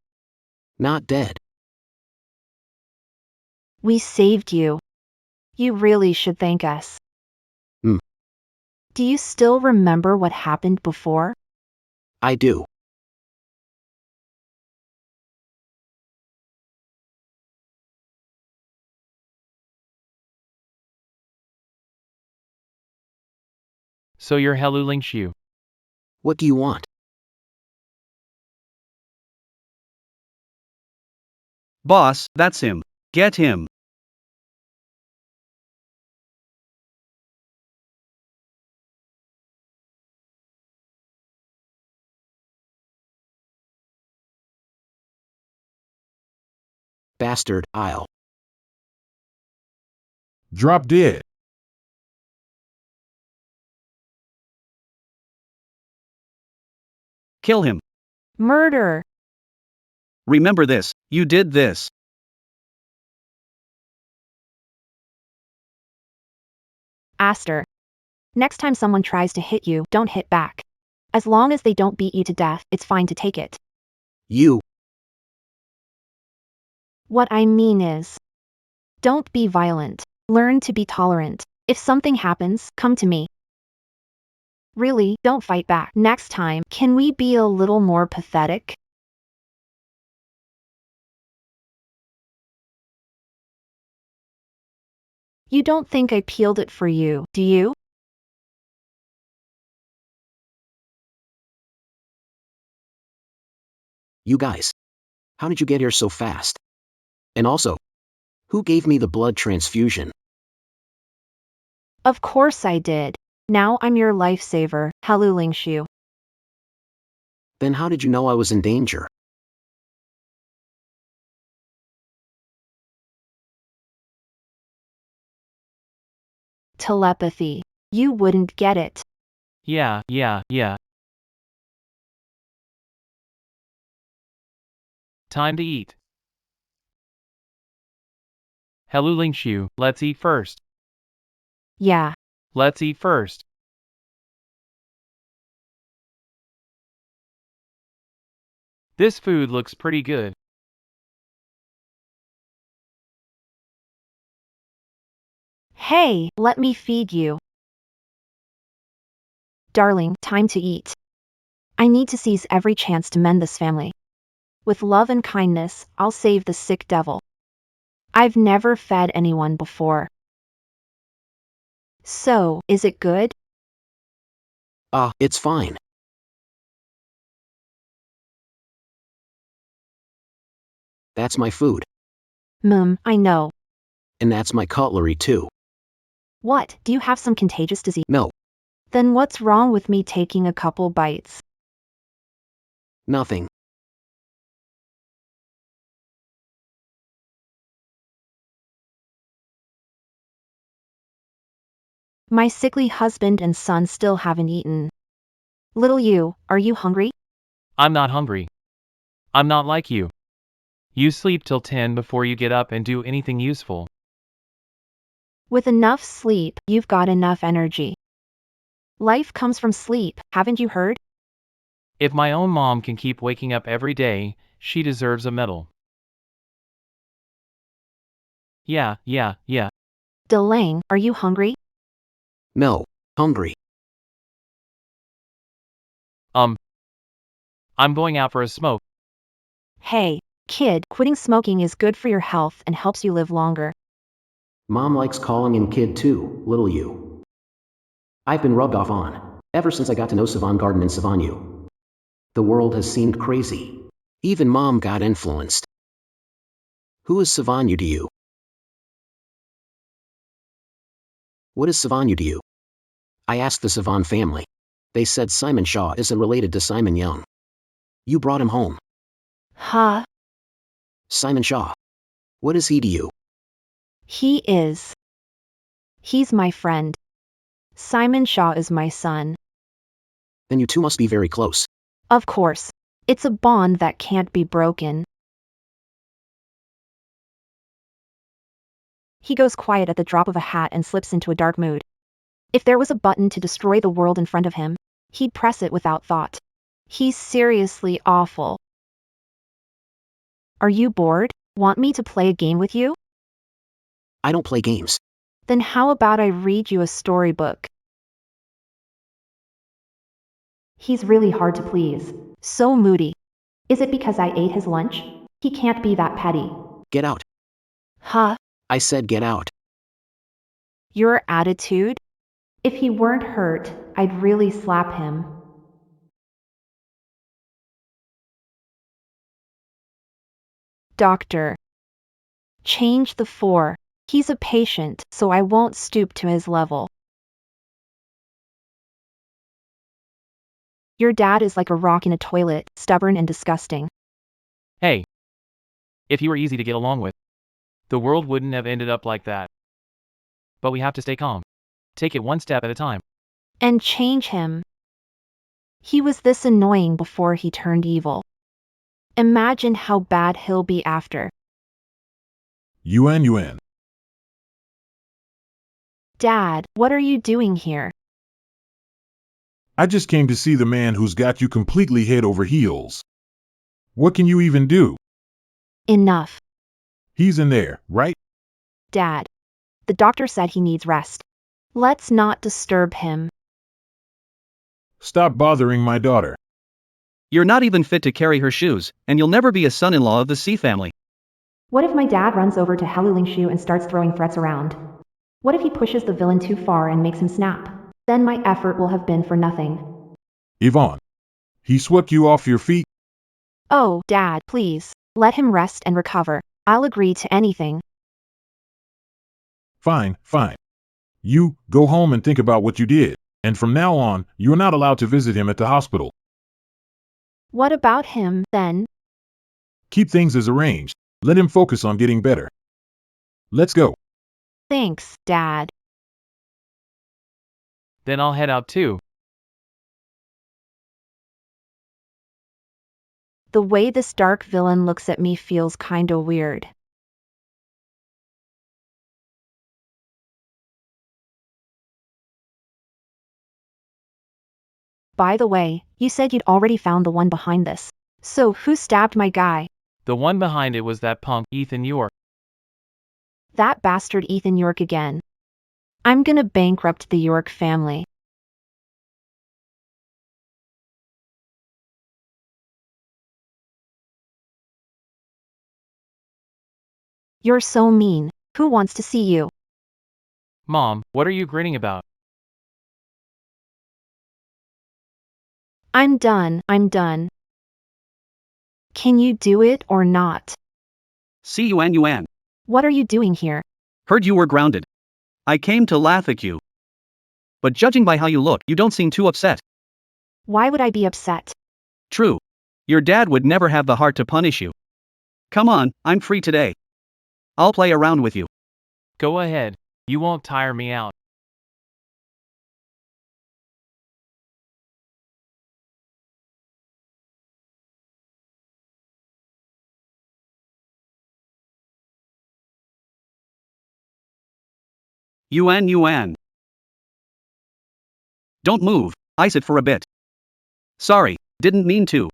Not dead. We saved you. You really should thank us. Hmm. Do you still remember what happened before? I do. So you're Helulingshu. What do you want? Boss, that's him. Get him. Bastard, I'll. Drop dead. Kill him. Murder! Remember this. You did this. Aster. Next time someone tries to hit you, don't hit back. As long as they don't beat you to death, it's fine to take it. You. What I mean is, don't be violent. Learn to be tolerant. If something happens, come to me. Really, don't fight back. Next time, can we be a little more pathetic? You don't think I peeled it for you, do you? You guys. How did you get here so fast? And also, who gave me the blood transfusion? Of course I did. Now I'm your lifesaver, Halu Lingshu. Then how did you know I was in danger? Telepathy. You wouldn't get it. Yeah. Time to eat. Hello Lingshu, let's eat first. Yeah. Let's eat first. This food looks pretty good. Hey, let me feed you. Darling, time to eat. I need to seize every chance to mend this family. With love and kindness, I'll save the sick devil. I've never fed anyone before. So, is it good? It's fine. That's my food. I know. And that's my cutlery too. What, do you have some contagious disease? No, Then what's wrong with me taking a couple bites? nothing. My sickly husband and son still haven't eaten. Little you, are you hungry? I'm not hungry. I'm not like you. You sleep till 10 before you get up and do anything useful. With enough sleep, you've got enough energy. Life comes from sleep, haven't you heard? If my own mom can keep waking up every day, she deserves a medal. Yeah. Delang, are you hungry? No, hungry. I'm going out for a smoke. Hey, kid, quitting smoking is good for your health and helps you live longer. Mom likes calling in kid too, little you. I've been rubbed off on, ever since I got to know Savan Garden and Savanyu. The world has seemed crazy. Even Mom got influenced. Who is Savanyu to you? What is Savanyu to you? I asked the Savan family. They said Simon Shaw isn't related to Simon Young. You brought him home. Huh? Simon Shaw. What is he to you? He is. He's my friend. Simon Shaw is my son. Then you two must be very close. Of course. It's a bond that can't be broken. He goes quiet at the drop of a hat and slips into a dark mood. If there was a button to destroy the world in front of him, he'd press it without thought. He's seriously awful. Are you bored? Want me to play a game with you? I don't play games. Then how about I read you a storybook? He's really hard to please. So moody. Is it because I ate his lunch? He can't be that petty. Get out. Huh? I said get out. Your attitude? If he weren't hurt, I'd really slap him. Doctor. Change the 4. He's a patient, so I won't stoop to his level. Your dad is like a rock in a toilet, stubborn and disgusting. Hey. If you were easy to get along with, the world wouldn't have ended up like that. But we have to stay calm. Take it one step at a time. And change him. He was this annoying before he turned evil. Imagine how bad he'll be after. Yuan. Dad, what are you doing here? I just came to see the man who's got you completely head over heels. What can you even do? Enough. He's in there, right? Dad. The doctor said he needs rest. Let's not disturb him. Stop bothering my daughter. You're not even fit to carry her shoes, and you'll never be a son-in-law of the C family. What if my dad runs over to Halu Lingshu and starts throwing threats around? What if he pushes the villain too far and makes him snap? Then my effort will have been for nothing. Yvonne. He swept you off your feet? Oh, Dad, please. Let him rest and recover. I'll agree to anything. Fine, fine. You go home and think about what you did. And from now on, you're not allowed to visit him at the hospital. What about him, then? Keep things as arranged. Let him focus on getting better. Let's go. Thanks, Dad. Then I'll head out too. The way this dark villain looks at me feels kinda weird. By the way, you said you'd already found the one behind this. So who stabbed my guy? The one behind it was that punk, Ethan York. That bastard Ethan York again. I'm gonna bankrupt the York family. You're so mean. Who wants to see you? Mom, what are you grinning about? I'm done. Can you do it or not? See Yuan. What are you doing here? Heard you were grounded. I came to laugh at you. But judging by how you look, you don't seem too upset. Why would I be upset? True. Your dad would never have the heart to punish you. Come on, I'm free today. I'll play around with you. Go ahead. You won't tire me out. Yuan. Don't move, ice it for a bit. Sorry, didn't mean to.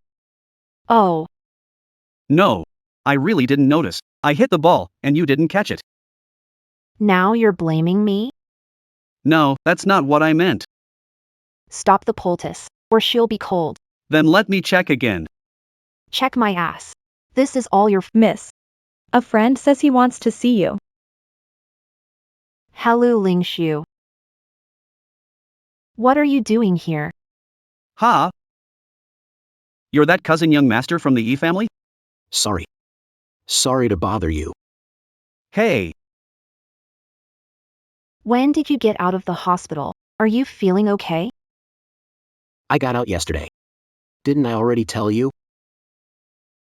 Oh, No. I really didn't notice. I hit the ball, and you didn't catch it. now you're blaming me? No, that's not what I meant. Stop the poultice, or she'll be cold. Then let me check again. Check my ass. This is all your Miss. A friend says he wants to see you. Hello Lingshu. What are you doing here? Ha? You're that cousin young master from the E family? Sorry. Sorry to bother you. Hey, When did you get out of the hospital? Are you feeling okay? I got out yesterday. Didn't I already tell you?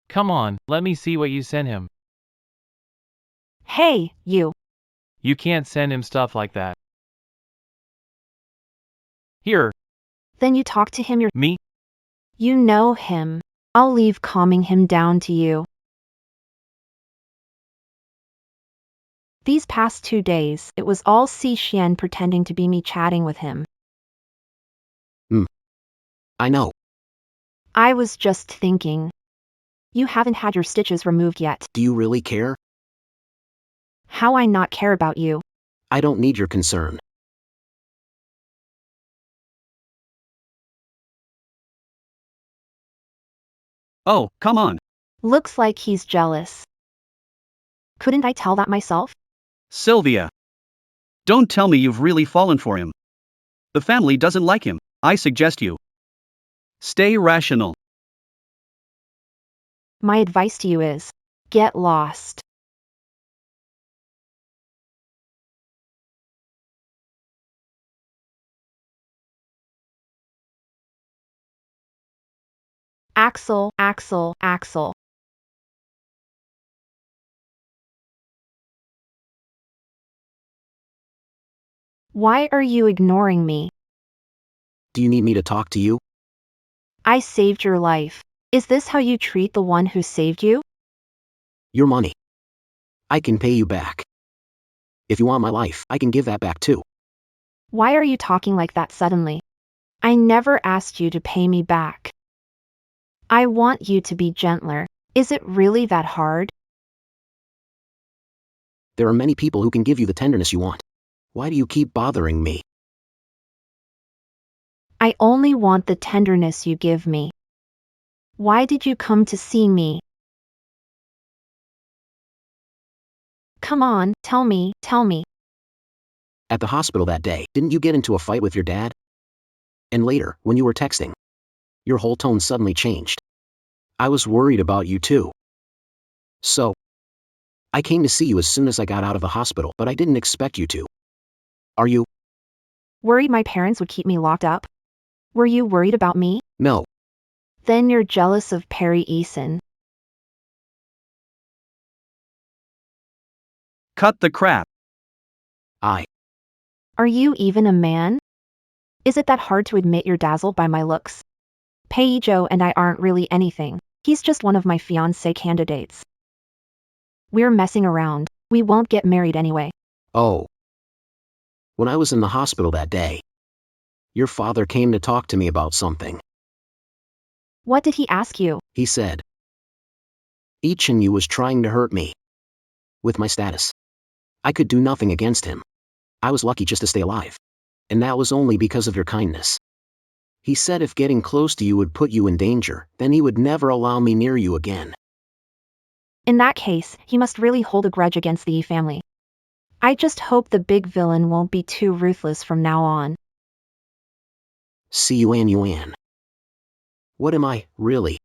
Come on, let me see what you sent him. Hey, you. You can't send him stuff like that. Here, Then you talk to him me? You know him. I'll leave calming him down to you. These past 2 days, it was all Si Xian pretending to be me chatting with him. I know. I was just thinking. You haven't had your stitches removed yet. Do you really care? How I not care about you? I don't need your concern. oh, come on. Looks like he's jealous. Couldn't I tell that myself? Sylvia. Don't tell me you've really fallen for him. The family doesn't like him. I suggest you stay rational. My advice to you is, get lost. Axel. Why are you ignoring me? Do you need me to talk to you? I saved your life. Is this how you treat the one who saved you? Your money. I can pay you back. If you want my life, I can give that back too. Why are you talking like that suddenly? I never asked you to pay me back. I want you to be gentler. Is it really that hard? There are many people who can give you the tenderness you want. Why do you keep bothering me? I only want the tenderness you give me. Why did you come to see me? Come on, tell me. At the hospital that day, didn't you get into a fight with your dad? And later, when you were texting, your whole tone suddenly changed. I was worried about you too. So, I came to see you as soon as I got out of the hospital, but I didn't expect you to. Are you? Worried my parents would keep me locked up? Were you worried about me? No. Then you're jealous of Perry Eason. Cut the crap. Are you even a man? Is it that hard to admit you're dazzled by my looks? Pei Joe and I aren't really anything. He's just one of my fiancé candidates. We're messing around. We won't get married anyway. Oh. When I was in the hospital that day, your father came to talk to me about something. What did he ask you? He said, each and you was trying to hurt me. With my status, I could do nothing against him. I was lucky just to stay alive. And that was only because of your kindness. He said if getting close to you would put you in danger, then he would never allow me near you again. In that case, he must really hold a grudge against the Yi family. I just hope the big villain won't be too ruthless from now on. See Yuan. What am I, really?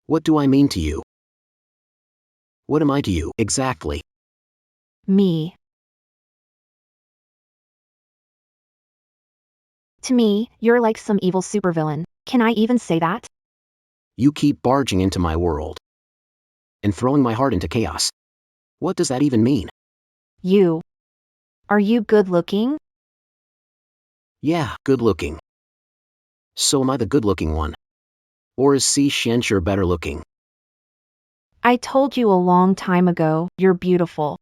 What do I mean to you? What am I to you, exactly? Me. To me, you're like some evil supervillain. Can I even say that? You keep barging into my world. And throwing my heart into chaos. What does that even mean? You. Are you good looking? Yeah, good looking. So am I the good looking one? Or is C. Xianxue better looking? I told you a long time ago, you're beautiful.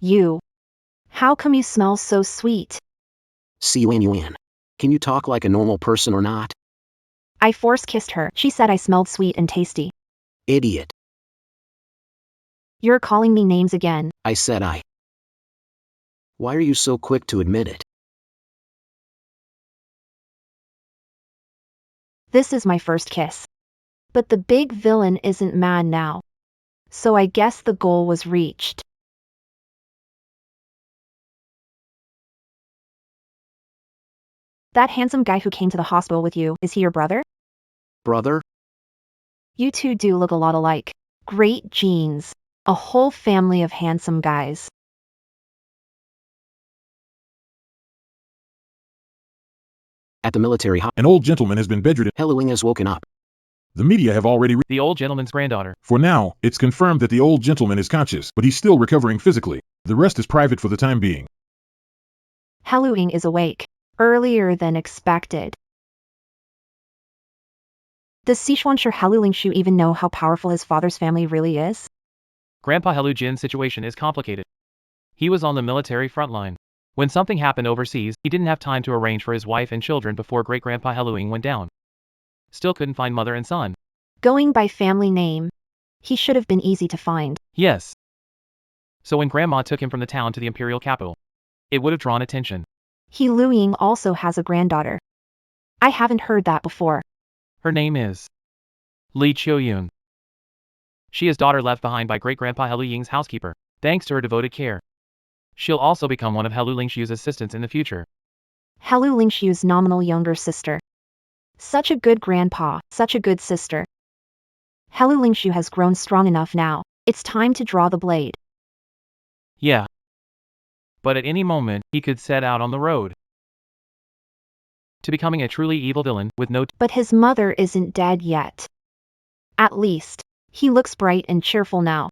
You. How come you smell so sweet? See Yuan. Can you talk like a normal person or not? I force kissed her. She said I smelled sweet and tasty. Idiot. You're calling me names again. I said I. Why are you so quick to admit it? This is my first kiss. But the big villain isn't mad now. So I guess the goal was reached. That handsome guy who came to the hospital with you, is he your brother? Brother? You two do look a lot alike. Great genes. A whole family of handsome guys. At the military An old gentleman has been bedridden. Heluing has woken up. The media have already The old gentleman's granddaughter. For now, it's confirmed that the old gentleman is conscious, but he's still recovering physically. The rest is private for the time being. Heluing is awake. Earlier than expected. Does Sichuanshu Helulingshu even know how powerful his father's family really is? Grandpa Helu Jin's situation is complicated. He was on the military front line. When something happened overseas, he didn't have time to arrange for his wife and children before great-grandpa Heluing went down. Still couldn't find mother and son. Going by family name. He should have been easy to find. Yes. So when grandma took him from the town to the imperial capital, it would have drawn attention. He Luiying also has a granddaughter. I haven't heard that before. Her name is Li Qiuyun. She is daughter left behind by great-grandpa Helu Ying's housekeeper, thanks to her devoted care. She'll also become one of Helu Lingshu's assistants in the future. Helulingshu's nominal younger sister. Such a good grandpa, such a good sister. Helulingshu has grown strong enough now. It's time to draw the blade. Yeah. But at any moment, he could set out on the road to becoming a truly evil villain with no But his mother isn't dead yet. At least, he looks bright and cheerful now.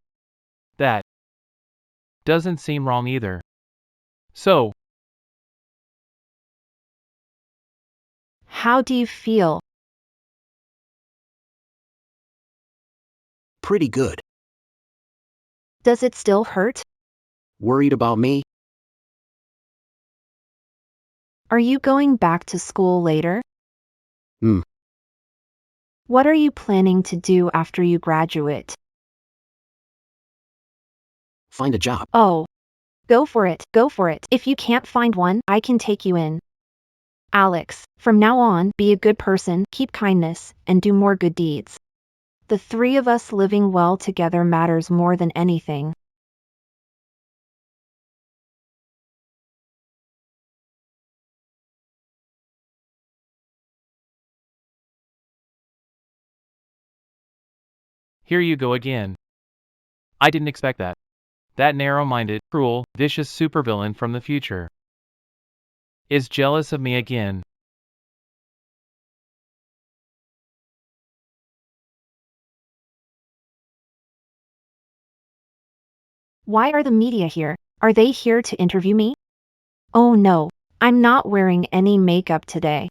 that doesn't seem wrong either. So, How do you feel? Pretty good. Does it still hurt? Worried about me? Are you going back to school later? Hmm. What are you planning to do after you graduate? Find a job. Oh, Go for it, go for it. If you can't find one, I can take you in. Alex, from now on, be a good person, keep kindness, and do more good deeds. The three of us living well together matters more than anything. Here you go again. I didn't expect that. That narrow-minded, cruel, vicious supervillain from the future is jealous of me again. Why are the media here? Are they here to interview me? Oh no, I'm not wearing any makeup today.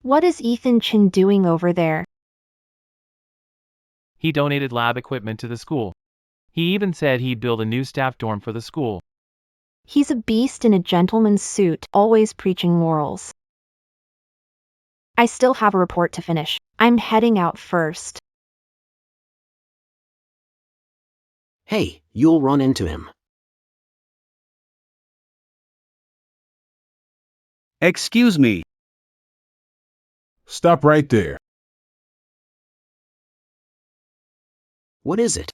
What is Ethan Chin doing over there? He donated lab equipment to the school. He even said he'd build a new staff dorm for the school. He's a beast in a gentleman's suit, always preaching morals. I still have a report to finish. I'm heading out first. Hey, you'll run into him. Excuse me. Stop right there. What is it?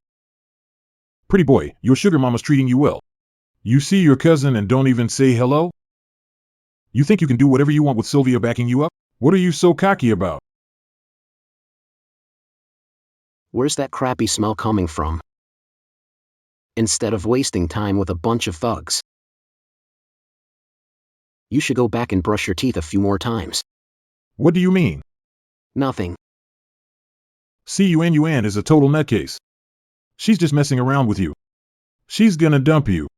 Pretty boy, your sugar mama's treating you well. You see your cousin and don't even say hello? You think you can do whatever you want with Sylvia backing you up? What are you so cocky about? Where's that crappy smell coming from? Instead of wasting time with a bunch of thugs, you should go back and brush your teeth a few more times. What do you mean? Nothing. Yuan is a total nutcase. She's just messing around with you. She's gonna dump you.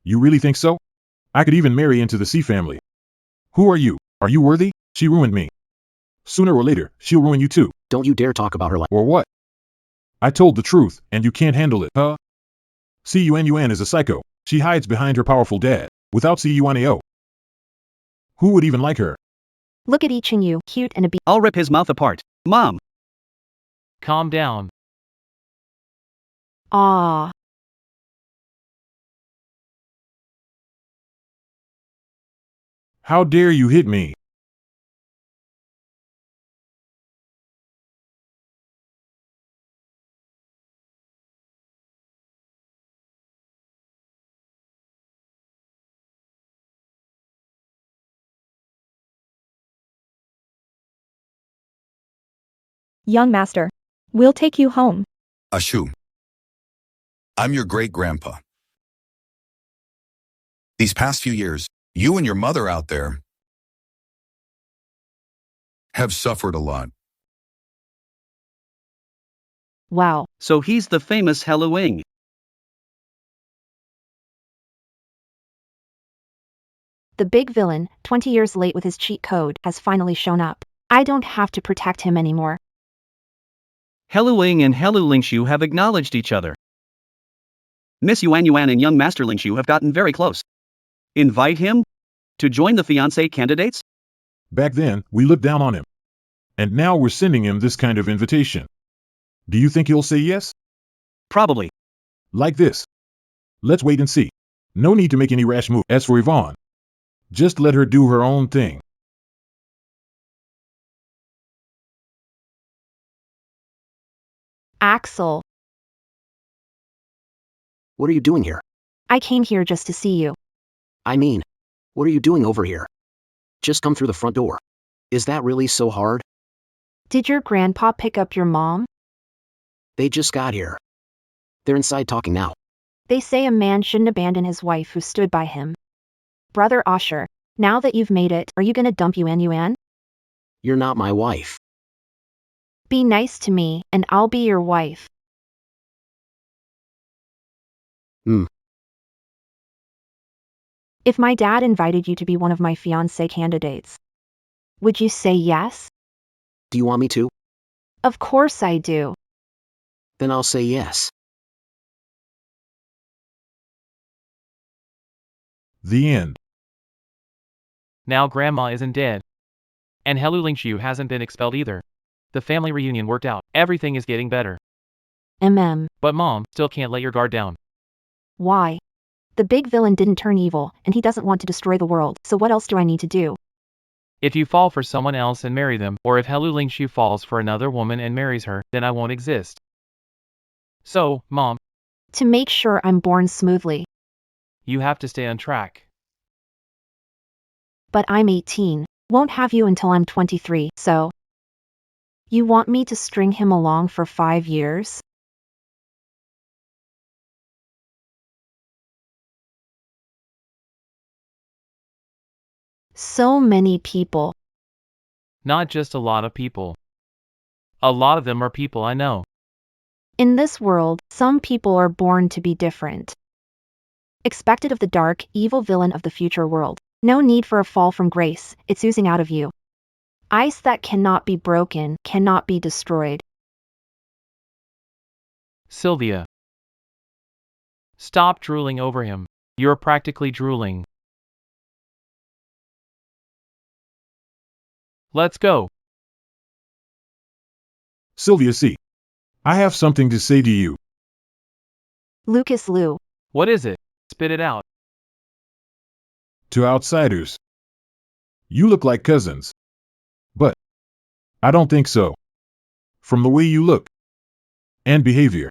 You really think so? I could even marry into the C family. Who are you? Are you worthy? She ruined me. Sooner or later, she'll ruin you too. Don't you dare talk about her like. Or what? I told the truth, and you can't handle it, huh? Yuan is a psycho. She hides behind her powerful dad. Without Cuanao, who would even like her? Look at each in you, cute and a beast. I'll rip his mouth apart. Mom. Calm down. Ah. How dare you hit me? Young master. We'll take you home. Ashu, I'm your great-grandpa. These past few years, you and your mother out there have suffered a lot. Wow. So he's the famous Heluing. The big villain, 20 years late with his cheat code, has finally shown up. I don't have to protect him anymore. Heluing and Helu Lingshu have acknowledged each other. Miss Yuan and young Master Lingshu have gotten very close. Invite him to join the fiancé candidates? Back then, we looked down on him. And now we're sending him this kind of invitation. Do you think he'll say yes? Probably. Like this. Let's wait and see. No need to make any rash move. As for Yvonne, just let her do her own thing. Axel, What are you doing here? I came here just to see you. I mean, what are you doing over here? Just come through the front door. Is that really so hard? Did your grandpa pick up your mom? They just got here. They're inside talking now. They say a man shouldn't abandon his wife who stood by him. Brother Osher, now that you've made it, are you gonna dump Yuan? You're not my wife. Be nice to me, and I'll be your wife. If my dad invited you to be one of my fiancé candidates, would you say yes? Do you want me to? Of course I do. Then I'll say yes. The end. Now Grandma isn't dead. And Helu Lingshu hasn't been expelled either. The family reunion worked out. Everything is getting better. But Mom, still can't let your guard down. Why? The big villain didn't turn evil, and he doesn't want to destroy the world, so what else do I need to do? If you fall for someone else and marry them, or if Helu Lingshu falls for another woman and marries her, then I won't exist. So, Mom, To make sure I'm born smoothly. you have to stay on track. But I'm 18. Won't have you until I'm 23, so. You want me to string him along for 5 years? So many people. Not just a lot of people. A lot of them are people I know. In this world, some people are born to be different. Expected of the dark, evil villain of the future world. No need for a fall from grace, it's oozing out of you. Ice that cannot be broken, cannot be destroyed. Sylvia. Stop drooling over him. You're practically drooling. Let's go. Sylvia C. I have something to say to you. Lucas Liu. What is it? Spit it out. To outsiders, you look like cousins. But I don't think so. From the way you look and behavior,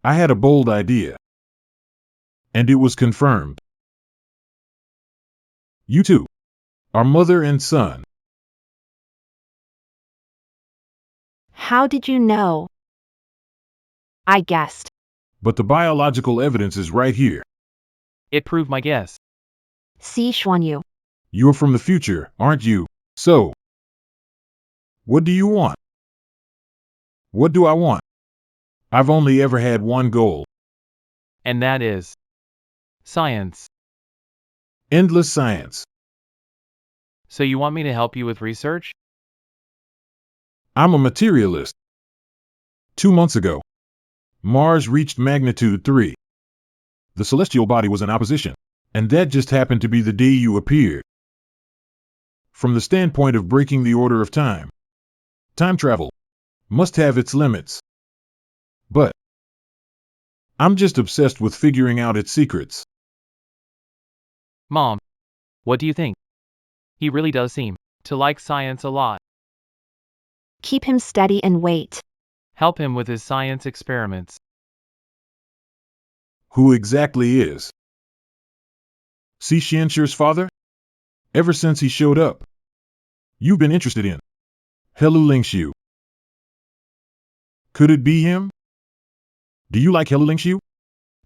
I had a bold idea. And it was confirmed. You two are mother and son. How did you know? I guessed. But the biological evidence is right here. It proved my guess. Si Xuanyu. You're from the future, aren't you? So, what do you want? What do I want? I've only ever had one goal. And that is science. Endless science. So you want me to help you with research? I'm a materialist. 2 months ago, Mars reached magnitude 3. The celestial body was in opposition, and that just happened to be the day you appeared. From the standpoint of breaking the order of time travel must have its limits. But I'm just obsessed with figuring out its secrets. Mom, what do you think? He really does seem to like science a lot. Keep him steady and wait. Help him with his science experiments. Who exactly is Si Xianxu's father? Ever since he showed up, you've been interested in Helu Lingshu. Could it be him? Do you like Helu Lingshu?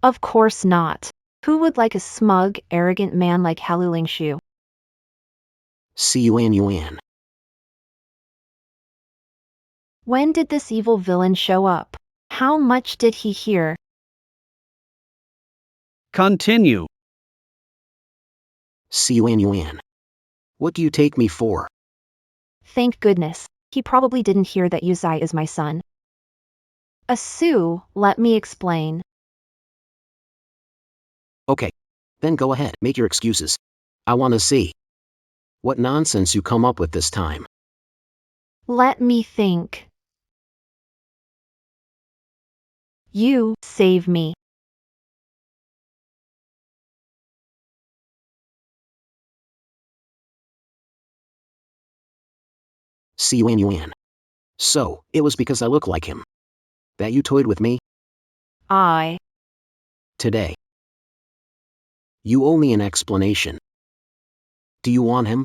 Of course not. Who would like a smug, arrogant man like Helu Lingshu? Si Yuan. When did this evil villain show up? How much did he hear? Continue. Si Yuan. What do you take me for? Thank goodness. He probably didn't hear that Yuzai is my son. Sue, let me explain. Okay. Then go ahead, make your excuses. I want to see what nonsense you come up with this time. Let me think. You save me. Si Yuan. So, it was because I look like him that you toyed with me I. today. You owe me an explanation. Do you want him?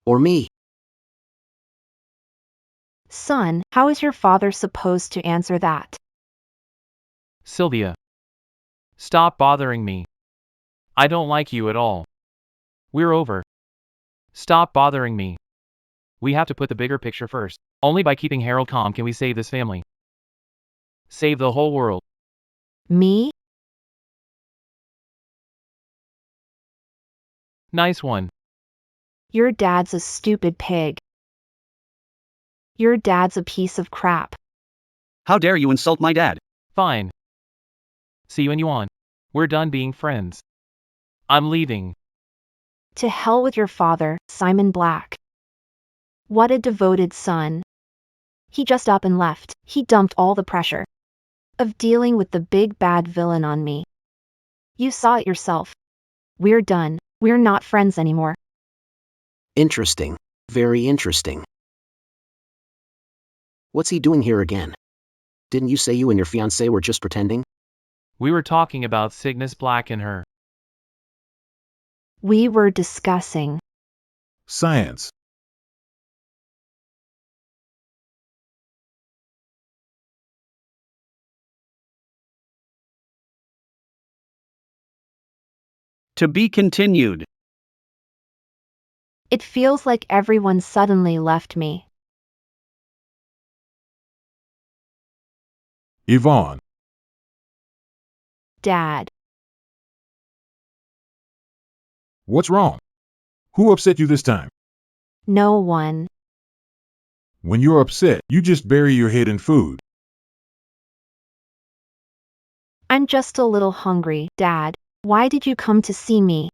Or me? Son, how is your father supposed to answer that? Sylvia. Stop bothering me. I don't like you at all. We're over. Stop bothering me. We have to put the bigger picture first. Only by keeping Harold calm can we save this family. Save the whole world. Me? Nice one. Your dad's a stupid pig. Your dad's a piece of crap. How dare you insult my dad? Fine. See you in Yuan. We're done being friends. I'm leaving. To hell with your father, Simon Black. What a devoted son. He just up and left. He dumped all the pressure of dealing with the big bad villain on me. You saw it yourself. We're done. We're not friends anymore. Interesting. Very interesting. What's he doing here again? Didn't you say you and your fiancée were just pretending? We were talking about Cygnus Black and her. We were discussing Science. To be continued. It feels like everyone suddenly left me. Yvonne. Dad. What's wrong? Who upset you this time? No one. When you're upset, you just bury your head in food. I'm just a little hungry, Dad. Why did you come to see me?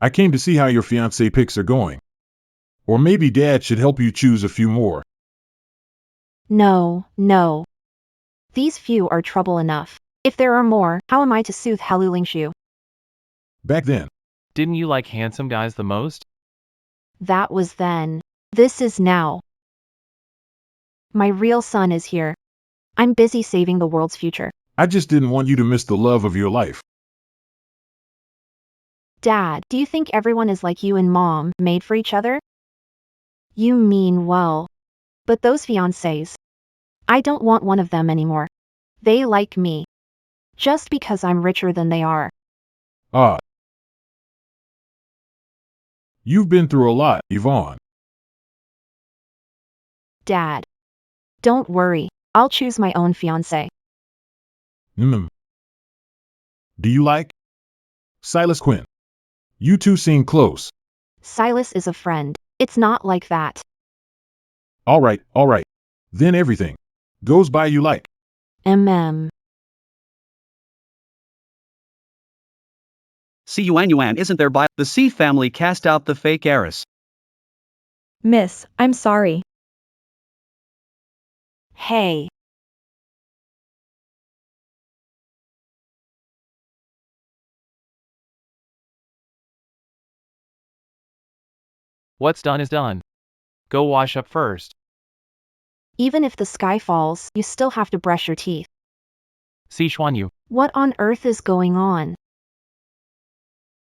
I came to see how your fiancé picks are going. Or maybe Dad should help you choose a few more. No, no. These few are trouble enough. If there are more, how am I to soothe Helulingshu? Back then, Didn't you like handsome guys the most? That was then. This is now. My real son is here. I'm busy saving the world's future. I just didn't want you to miss the love of your life. Dad, do you think everyone is like you and Mom, made for each other? You mean well. But those fiancés. I don't want one of them anymore. They like me. Just because I'm richer than they are. Ah. You've been through a lot, Yvonne. Dad. Don't worry. I'll choose my own fiancé. Do you like Silas Quinn? You two seem close. Silas is a friend. It's not like that. All right. Then everything goes by you like. See Yuan isn't there by the C family cast out the fake heiress. Miss, I'm sorry. Hey. What's done is done. Go wash up first. Even if the sky falls, you still have to brush your teeth. See Xuanyu. What on earth is going on?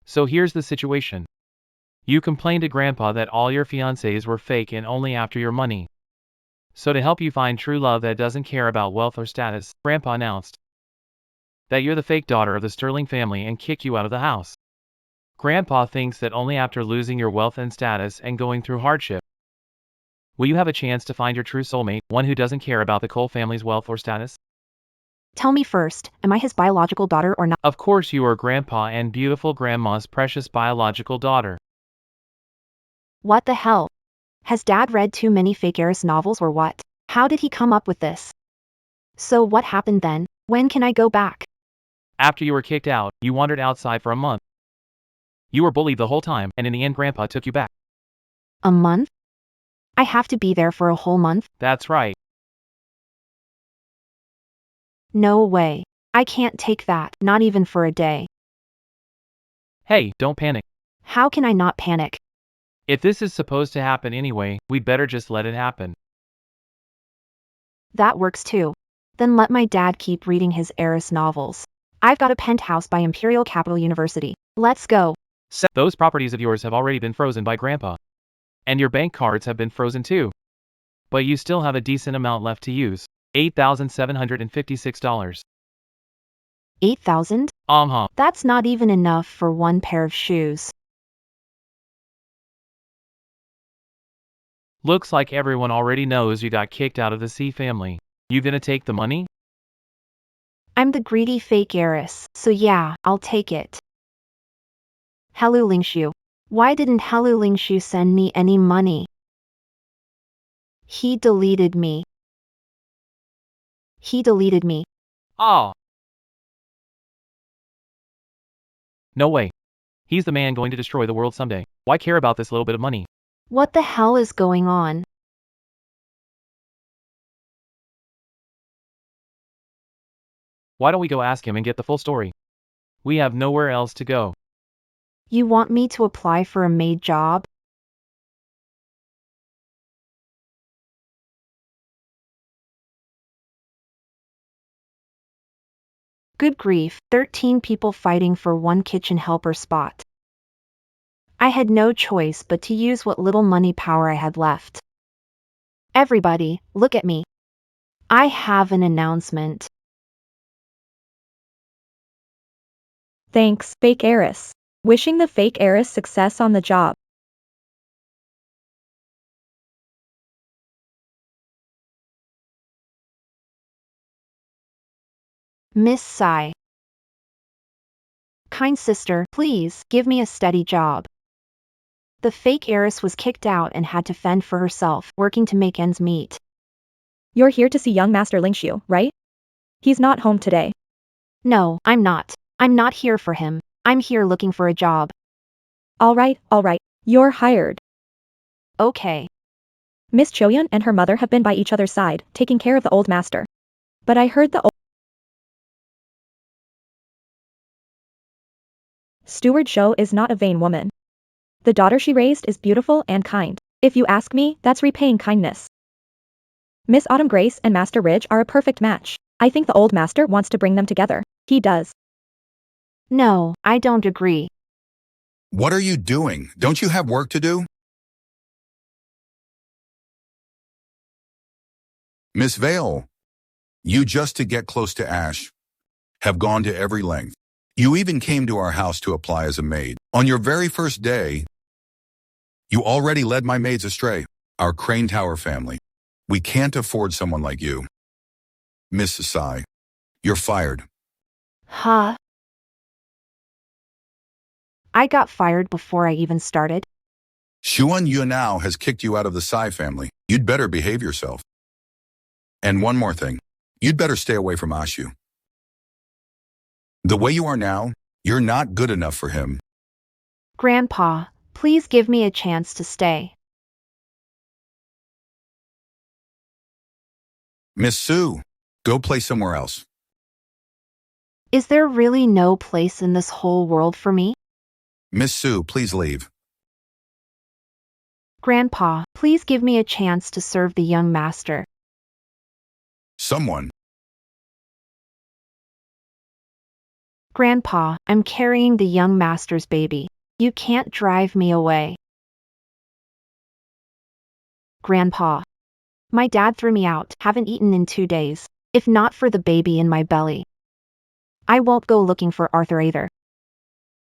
So here's the situation. You complained to Grandpa that all your fiancés were fake and only after your money. So to help you find true love that doesn't care about wealth or status, Grandpa announced that you're the fake daughter of the Sterling family and kick you out of the house. Grandpa thinks that only after losing your wealth and status and going through hardship will you have a chance to find your true soulmate, one who doesn't care about the Cole family's wealth or status. Tell me first, am I his biological daughter or not? Of course you are Grandpa and beautiful Grandma's precious biological daughter. What the hell? Has Dad read too many fake heiress novels or what? How did he come up with this? So what happened then? When can I go back? After you were kicked out, you wandered outside for a month. You were bullied the whole time, and in the end Grandpa took you back. A month? I have to be there for a whole month? That's right. No way. I can't take that, not even for a day. Hey, don't panic. How can I not panic? If this is supposed to happen anyway, we'd better just let it happen. That works too. Then let my dad keep reading his heiress novels. I've got a penthouse by Imperial Capital University. Let's go. Those properties of yours have already been frozen by Grandpa. And your bank cards have been frozen too. But you still have a decent amount left to use. $8,756. 8,000? That's not even enough for one pair of shoes. Looks like everyone already knows you got kicked out of the C family. You gonna take the money? I'm the greedy fake heiress, so yeah, I'll take it. Helulingshu. Why didn't Helulingshu send me any money? He deleted me. Oh. No way. He's the man going to destroy the world someday. Why care about this little bit of money? What the hell is going on? Why don't we go ask him and get the full story? We have nowhere else to go. You want me to apply for a maid job? Good grief, 13 people fighting for one kitchen helper spot. I had no choice but to use what little money power I had left. Everybody, look at me. I have an announcement. Thanks, fake heiress. Wishing the fake heiress success on the job. Miss Sai. Kind sister, please give me a steady job. The fake heiress was kicked out and had to fend for herself, working to make ends meet. You're here to see young Master Lingshu, right? He's not home today. No, I'm not. I'm not here for him. I'm here looking for a job. All right. You're hired. Okay. Miss Choyun and her mother have been by each other's side, taking care of the old master. But I heard the old steward Zhou is not a vain woman. The daughter she raised is beautiful and kind. If you ask me, that's repaying kindness. Miss Autumn Grace and Master Ridge are a perfect match. I think the old master wants to bring them together. He does. No, I don't agree. What are you doing? Don't you have work to do? Miss Vale, you just to get close to Ash have gone to every length. You even came to our house to apply as a maid. On your very first day, you already led my maids astray. Our Crane Tower family. We can't afford someone like you. Miss Sai, you're fired. Huh? I got fired before I even started. Xuan Yunao has kicked you out of the Sai family. You'd better behave yourself. And one more thing. You'd better stay away from Ashu. The way you are now, you're not good enough for him. Grandpa, please give me a chance to stay. Miss Sue, go play somewhere else. Is there really no place in this whole world for me? Miss Sue, please leave. Grandpa, please give me a chance to serve the young master. Someone. Grandpa, I'm carrying the young master's baby. You can't drive me away. Grandpa. My dad threw me out, haven't eaten in 2 days. If not for the baby in my belly, I won't go looking for Arthur either.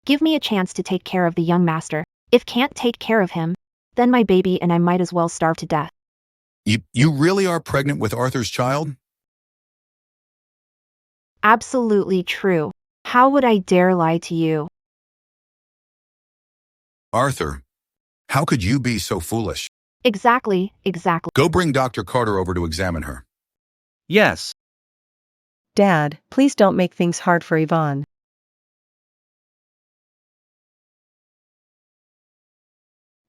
Give me a chance to take care of the young master. If can't take care of him, then my baby and I might as well starve to death. You really are pregnant with Arthur's child? Absolutely true. How would I dare lie to you? Arthur, how could you be so foolish? Exactly. Go bring Dr. Carter over to examine her. Yes. Dad, please don't make things hard for Yvonne.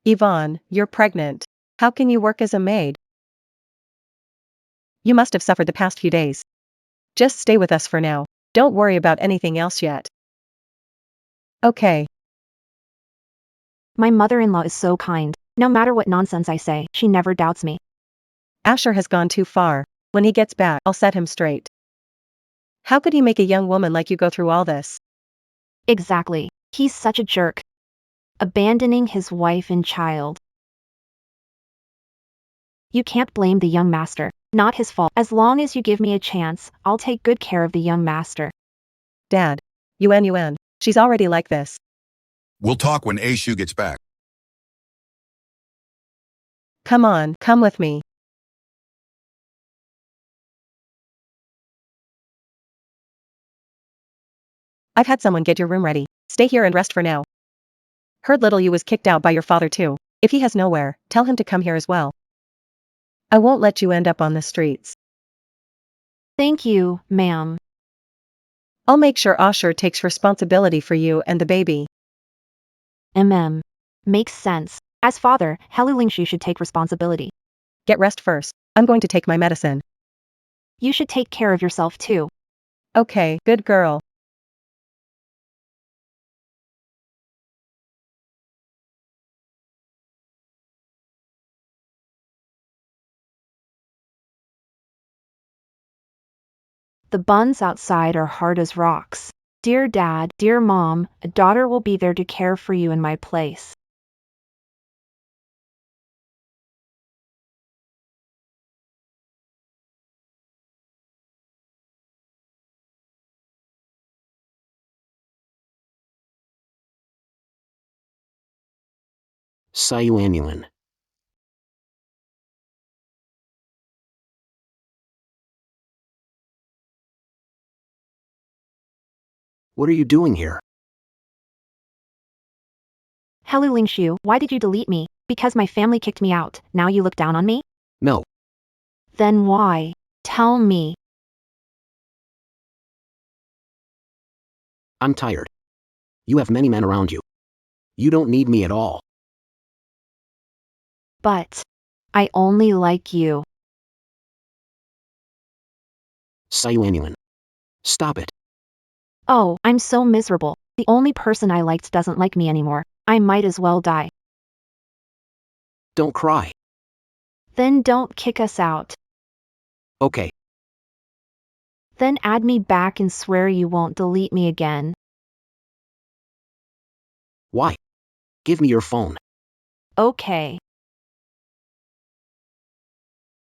Yvonne, you're pregnant. How can you work as a maid? You must have suffered the past few days. Just stay with us for now. Don't worry about anything else yet. Okay. My mother-in-law is so kind. No matter what nonsense I say, she never doubts me. Asher has gone too far. When he gets back, I'll set him straight. How could he make a young woman like you go through all this? Exactly. He's such a jerk. Abandoning his wife and child. You can't blame the young master. Not his fault. As long as you give me a chance, I'll take good care of the young master. Dad. Yuan. She's already like this. We'll talk when Ashu gets back. Come on, come with me. I've had someone get your room ready. Stay here and rest for now. Heard little you was kicked out by your father too. If he has nowhere, tell him to come here as well. I won't let you end up on the streets. Thank you, ma'am. I'll make sure Asher takes responsibility for you and the baby. Makes sense. As father, Helu Lingshu should take responsibility. Get rest first. I'm going to take my medicine. You should take care of yourself too. Okay, good girl. The buns outside are hard as rocks. Dear Dad, dear Mom, a daughter will be there to care for you in my place. Sayuanuan. What are you doing here? Hello Lingshu, why did you delete me? Because my family kicked me out, now you look down on me? No, Then why? Tell me. I'm tired. You have many men around you. You don't need me at all. But I only like you. Sayuanuan. Stop it. Oh, I'm so miserable. The only person I liked doesn't like me anymore. I might as well die. Don't cry. Then don't kick us out. Okay, Then add me back and swear you won't delete me again. why? Give me your phone. Okay.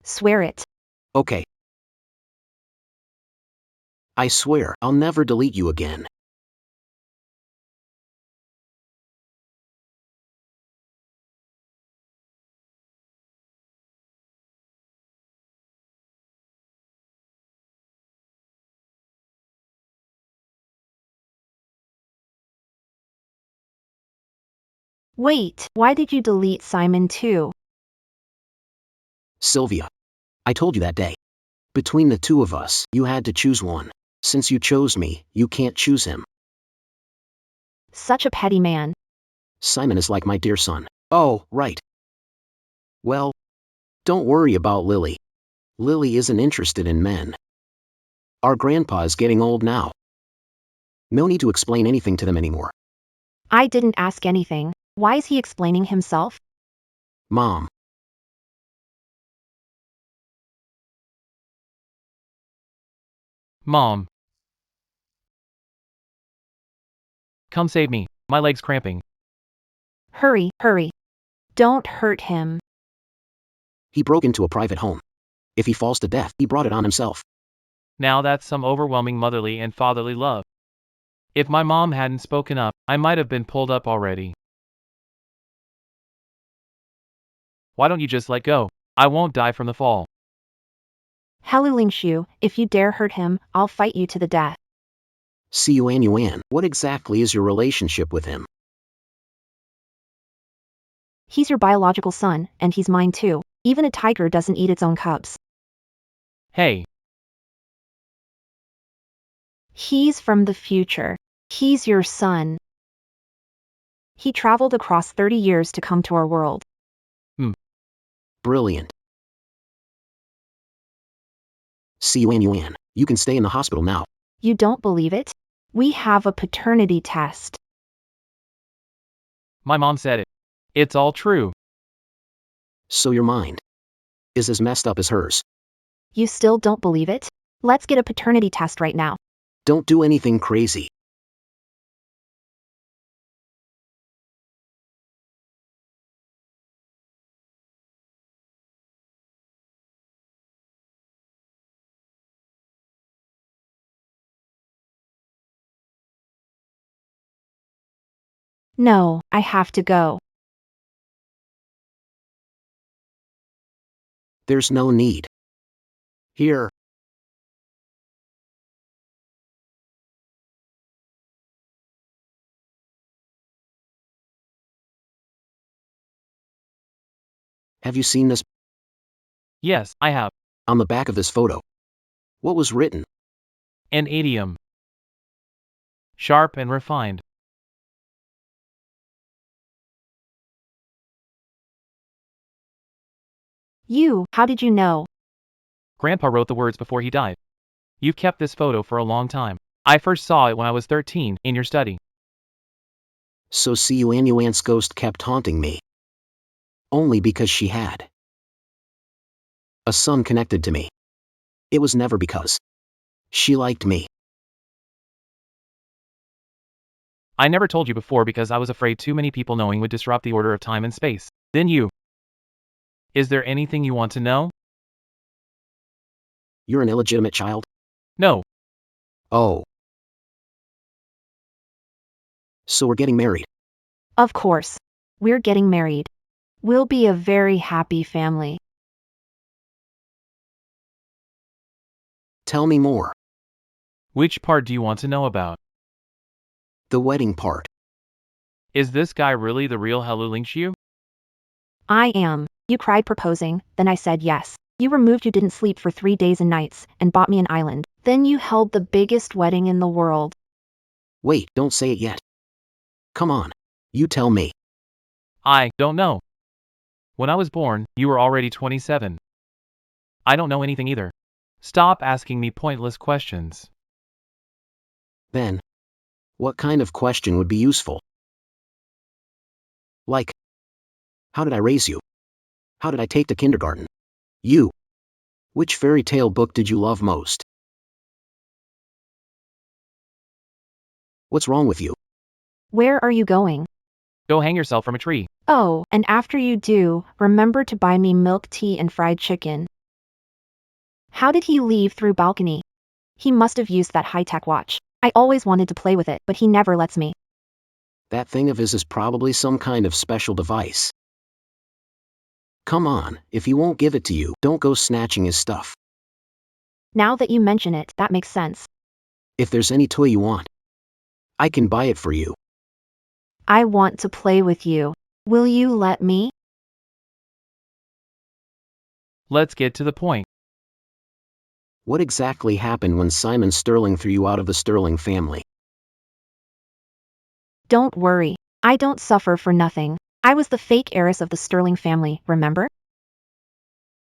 Swear it. Okay. I swear, I'll never delete you again. Wait, why did you delete Simon too? Sylvia. I told you that day. Between the two of us, you had to choose one. Since you chose me, you can't choose him. Such a petty man. Simon is like my dear son. Oh, right. Well, don't worry about Lily. Lily isn't interested in men. Our grandpa is getting old now. No need to explain anything to them anymore. I didn't ask anything. Why is he explaining himself? Mom. Mom. Come save me, my leg's cramping. Hurry, hurry. Don't hurt him. He broke into a private home. If he falls to death, he brought it on himself. Now that's some overwhelming motherly and fatherly love. If my mom hadn't spoken up, I might have been pulled up already. Why don't you just let go? I won't die from the fall. Hello Lingshu, if you dare hurt him, I'll fight you to the death. Yuan, what exactly is your relationship with him? He's your biological son, and he's mine too. Even a tiger doesn't eat its own cubs. Hey, He's from the future. He's your son. He traveled across 30 years to come to our world. Brilliant. Yuan, you can stay in the hospital now. You don't believe it? We have a paternity test. my mom said it. It's all true. So your mind is as messed up as hers. You still don't believe it? Let's get a paternity test right now. Don't do anything crazy. No, I have to go. There's no need. Here. Have you seen this? Yes, I have. On the back of this photo. What was written? An idiom. Sharp and refined. How did you know? Grandpa wrote the words before he died. You've kept this photo for a long time. I first saw it when I was 13, in your study. So see you and your aunt's ghost kept haunting me. Only because she had a son connected to me. It was never because she liked me. I never told you before because I was afraid too many people knowing would disrupt the order of time and space. Then you. Is there anything you want to know? You're an illegitimate child? No. Oh. So we're getting married. Of course. We're getting married. We'll be a very happy family. Tell me more. Which part do you want to know about? The wedding part. Is this guy really the real Helu Lingshu? I am. You cried proposing, then I said yes. You removed you didn't sleep for 3 days and nights, and bought me an island. Then you held the biggest wedding in the world. Wait, don't say it yet. Come on. You tell me. I don't know. When I was born, you were already 27. I don't know anything either. Stop asking me pointless questions. Then, what kind of question would be useful? Like, how did I raise you? How did I take to kindergarten? You. Which fairy tale book did you love most? What's wrong with you? Where are you going? Go hang yourself from a tree. Oh, and after you do, remember to buy me milk tea and fried chicken. How did he leave through balcony? He must have used that high-tech watch. I always wanted to play with it, but he never lets me. That thing of his is probably some kind of special device. Come on, if he won't give it to you, don't go snatching his stuff. Now that you mention it, that makes sense. If there's any toy you want, I can buy it for you. I want to play with you. Will you let me? Let's get to the point. What exactly happened when Simon Sterling threw you out of the Sterling family? Don't worry. I don't suffer for nothing. I was the fake heiress of the Sterling family, remember?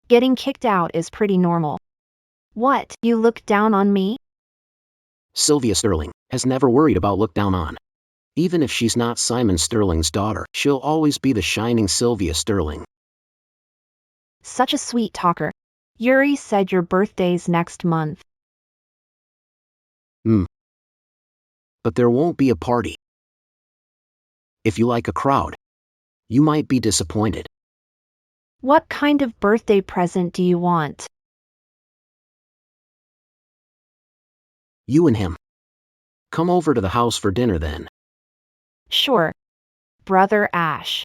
Getting kicked out is pretty normal. What, you look down on me? Sylvia Sterling has never worried about looked down on. Even if she's not Simon Sterling's daughter, she'll always be the shining Sylvia Sterling. Such a sweet talker. Yuri said your birthday's next month. But there won't be a party. If you like a crowd, you might be disappointed. What kind of birthday present do you want? You and him. Come over to the house for dinner then. Sure. Brother Ash.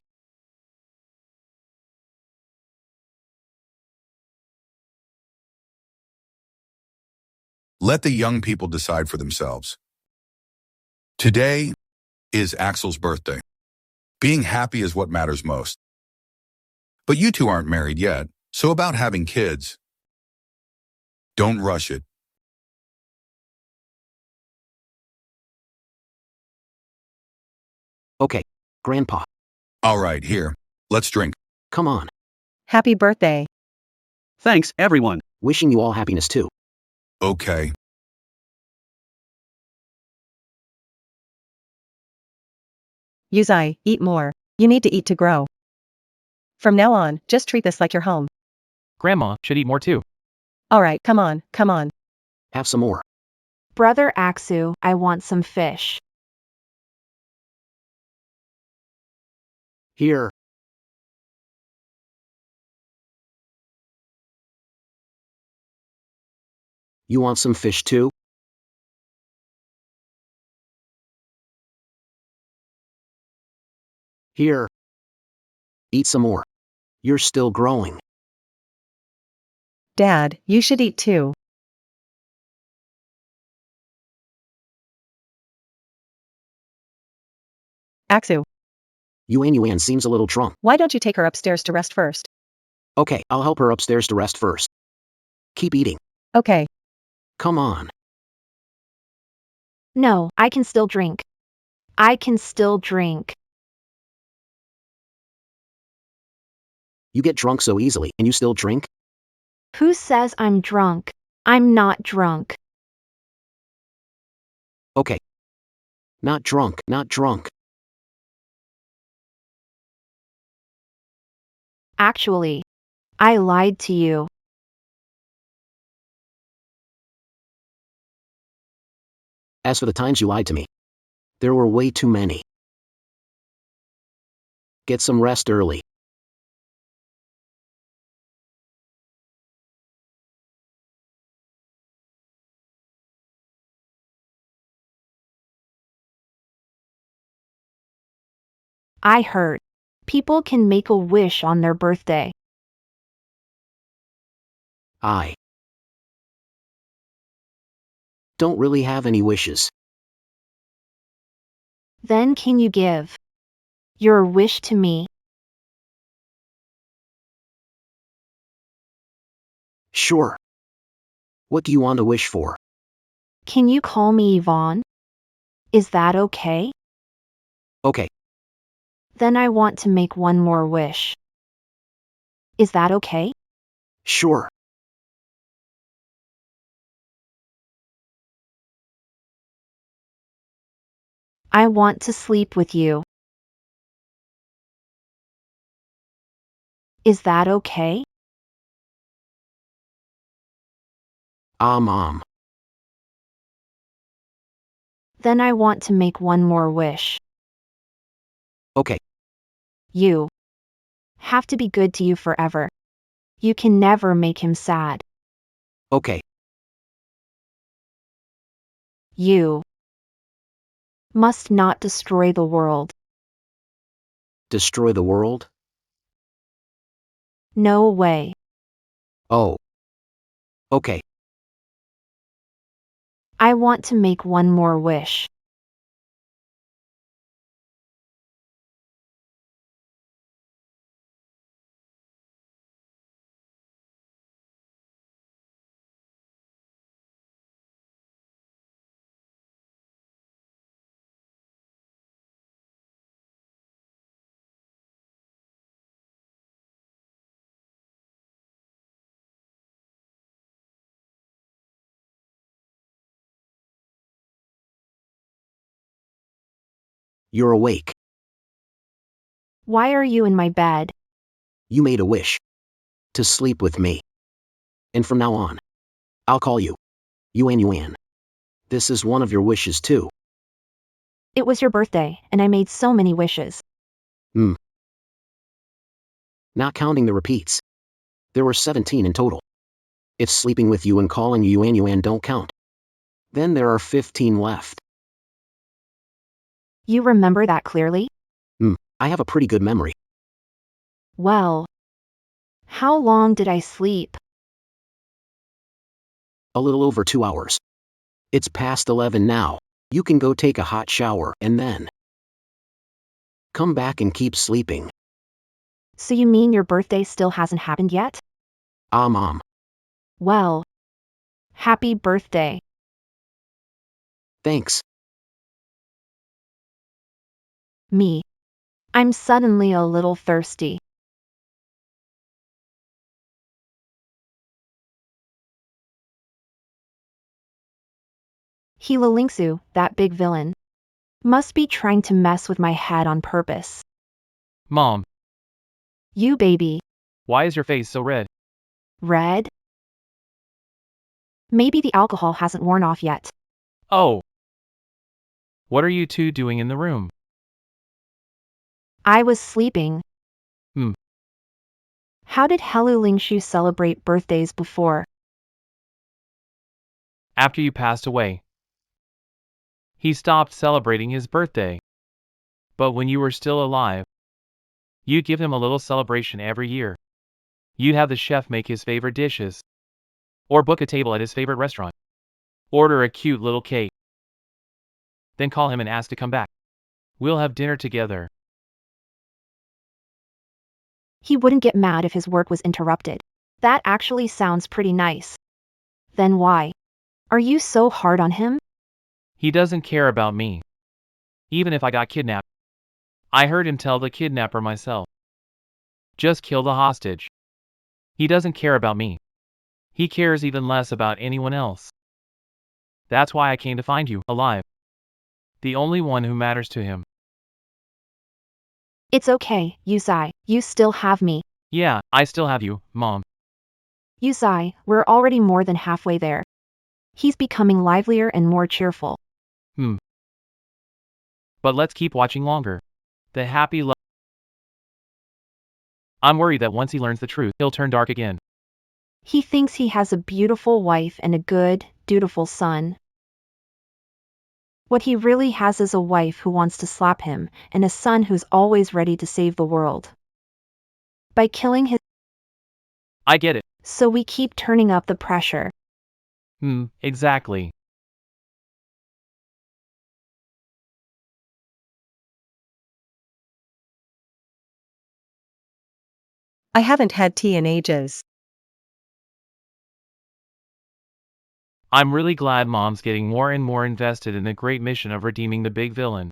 Let the young people decide for themselves. Today is Axel's birthday. Being happy is what matters most. But you two aren't married yet, so about having kids, don't rush it. Okay, Grandpa, All right, here, let's drink. come on. Happy birthday. Thanks, everyone. Wishing you all happiness too. Okay. Yuzai, eat more. You need to eat to grow. From now on, just treat this like your home. Grandma should eat more too. Alright, come on, come on. Have some more. Brother Axu, I want some fish. Here. You want some fish too? Here. Eat some more. You're still growing. Dad, you should eat too. Axu, Yuan seems a little drunk. why don't you take her upstairs to rest first? Okay, I'll help her upstairs to rest first. Keep eating. Okay. Come on. No, I can still drink. I can still drink. You get drunk so easily, and you still drink? Who says I'm drunk? I'm not drunk. Not drunk, not drunk. Actually, I lied to you. As for the times you lied to me, there were way too many. Get some rest early. I heard people can make a wish on their birthday. I don't really have any wishes. Then can you give your wish to me? Sure. What do you want to wish for? Can you call me Yvonne? Is that okay? Okay, Then I want to make one more wish. Is that okay? sure. I want to sleep with you. Is that okay? Mom. Then I want to make one more wish. Okay, You have to be good to you forever. You can never make him sad. okay. You must not destroy the world. Destroy the world? No way. Oh. Okay, I want to make one more wish. you're awake. Why are you in my bed? You made a wish. To sleep with me. And from now on, I'll call you Yuan. This is one of your wishes too. It was your birthday, and I made so many wishes. Not counting the repeats. There were 17 in total. If sleeping with you and calling you Yuan don't count, then there are 15 left. You remember that clearly? I have a pretty good memory. Well, how long did I sleep? A little over 2 hours. It's past 11 now. You can go take a hot shower and then come back and keep sleeping. So you mean your birthday still hasn't happened yet? Mom. Well, happy birthday. Thanks. Me. I'm suddenly a little thirsty. Heiress, that big villain, must be trying to mess with my head on purpose. Mom, You baby. why is your face so red? Red? Maybe the alcohol hasn't worn off yet. Oh. What are you two doing in the room? I was sleeping. Hmm. How did Heiress celebrate birthdays before? After you passed away, he stopped celebrating his birthday. But when you were still alive, you'd give him a little celebration every year. You'd have the chef make his favorite dishes, or book a table at his favorite restaurant, order a cute little cake, then call him and ask to come back. We'll have dinner together. He wouldn't get mad if his work was interrupted. That actually sounds pretty nice. Then why are you so hard on him? He doesn't care about me. Even if I got kidnapped. I heard him tell the kidnapper myself. Just kill the hostage. He doesn't care about me. He cares even less about anyone else. That's why I came to find you, alive. The only one who matters to him. It's okay, Yusai, you still have me. Yeah, I still have you, Mom. Yusai, we're already more than halfway there. He's becoming livelier and more cheerful. But let's keep watching longer. The happy love. I'm worried that once he learns the truth, he'll turn dark again. He thinks he has a beautiful wife and a good, dutiful son. What he really has is a wife who wants to slap him, and a son who's always ready to save the world. By killing his, I get it. so we keep turning up the pressure. Exactly. I haven't had tea in ages. I'm really glad Mom's getting more and more invested in the great mission of redeeming the big villain.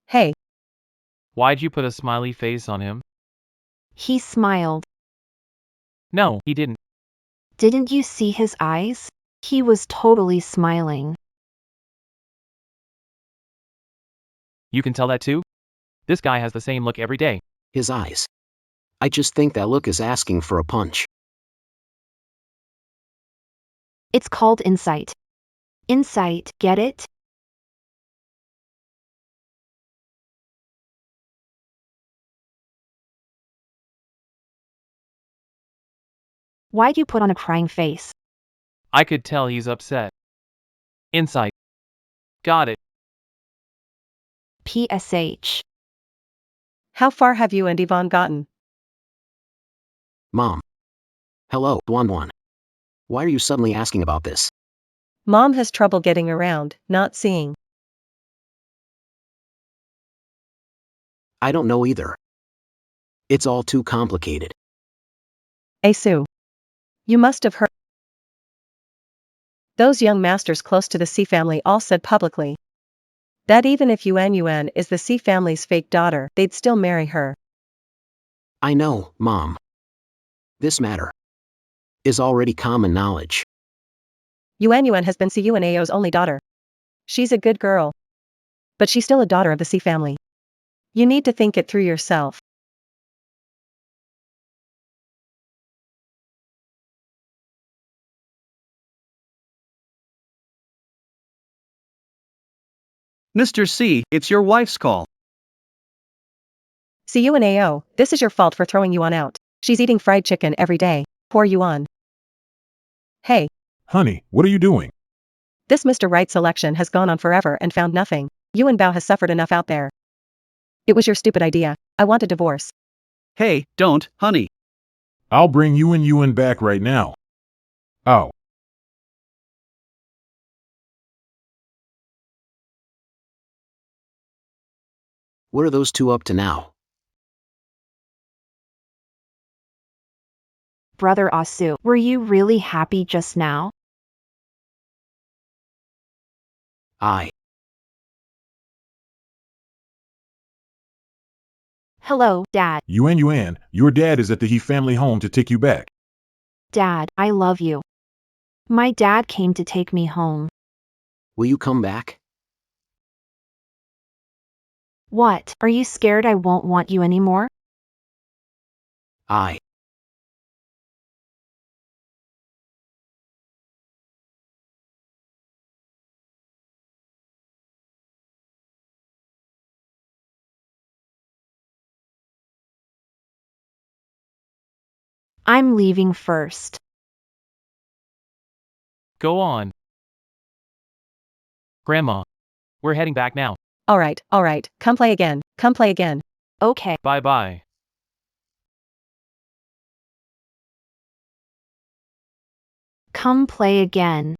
Hey, Why'd you put a smiley face on him? He smiled. No, he didn't. Didn't you see his eyes? He was totally smiling. You can tell that too? This guy has the same look every day. His eyes. I just think that look is asking for a punch. It's called insight. Insight, get it? Why'd you put on a crying face? I could tell he's upset. Insight. Got it. PSH. how far have you and Yvonne gotten? Mom. Hello, Duan. Why are you suddenly asking about this? Mom has trouble getting around, not seeing. I don't know either. It's all too complicated. Asu. You must have heard. Those young masters close to the C family all said publicly that even if Yuan is the C family's fake daughter, they'd still marry her. I know, Mom. This matter is already common knowledge. Yuan has been Cunao's only daughter. She's a good girl. But she's still a daughter of the C family. You need to think it through yourself. Mr. C, it's your wife's call. Cunao, this is your fault for throwing Yuan out. She's eating fried chicken every day. Poor Yuan. Hey, Honey, what are you doing? this Mr. Right selection has gone on forever and found nothing. Yuan Bao has suffered enough out there. It was your stupid idea. I want a divorce. Hey, don't, honey. I'll bring Yuan back right now. Ow. What are those two up to now? Brother Asu, were you really happy just now? Hello, Dad. Yuan, your dad is at the He family home to take you back. Dad, I love you. My dad came to take me home. Will you come back? What, are you scared I won't want you anymore? I'm leaving first. Go on. Grandma. We're heading back now. Alright, come play again. Come play again. Okay. Bye-bye. Come play again.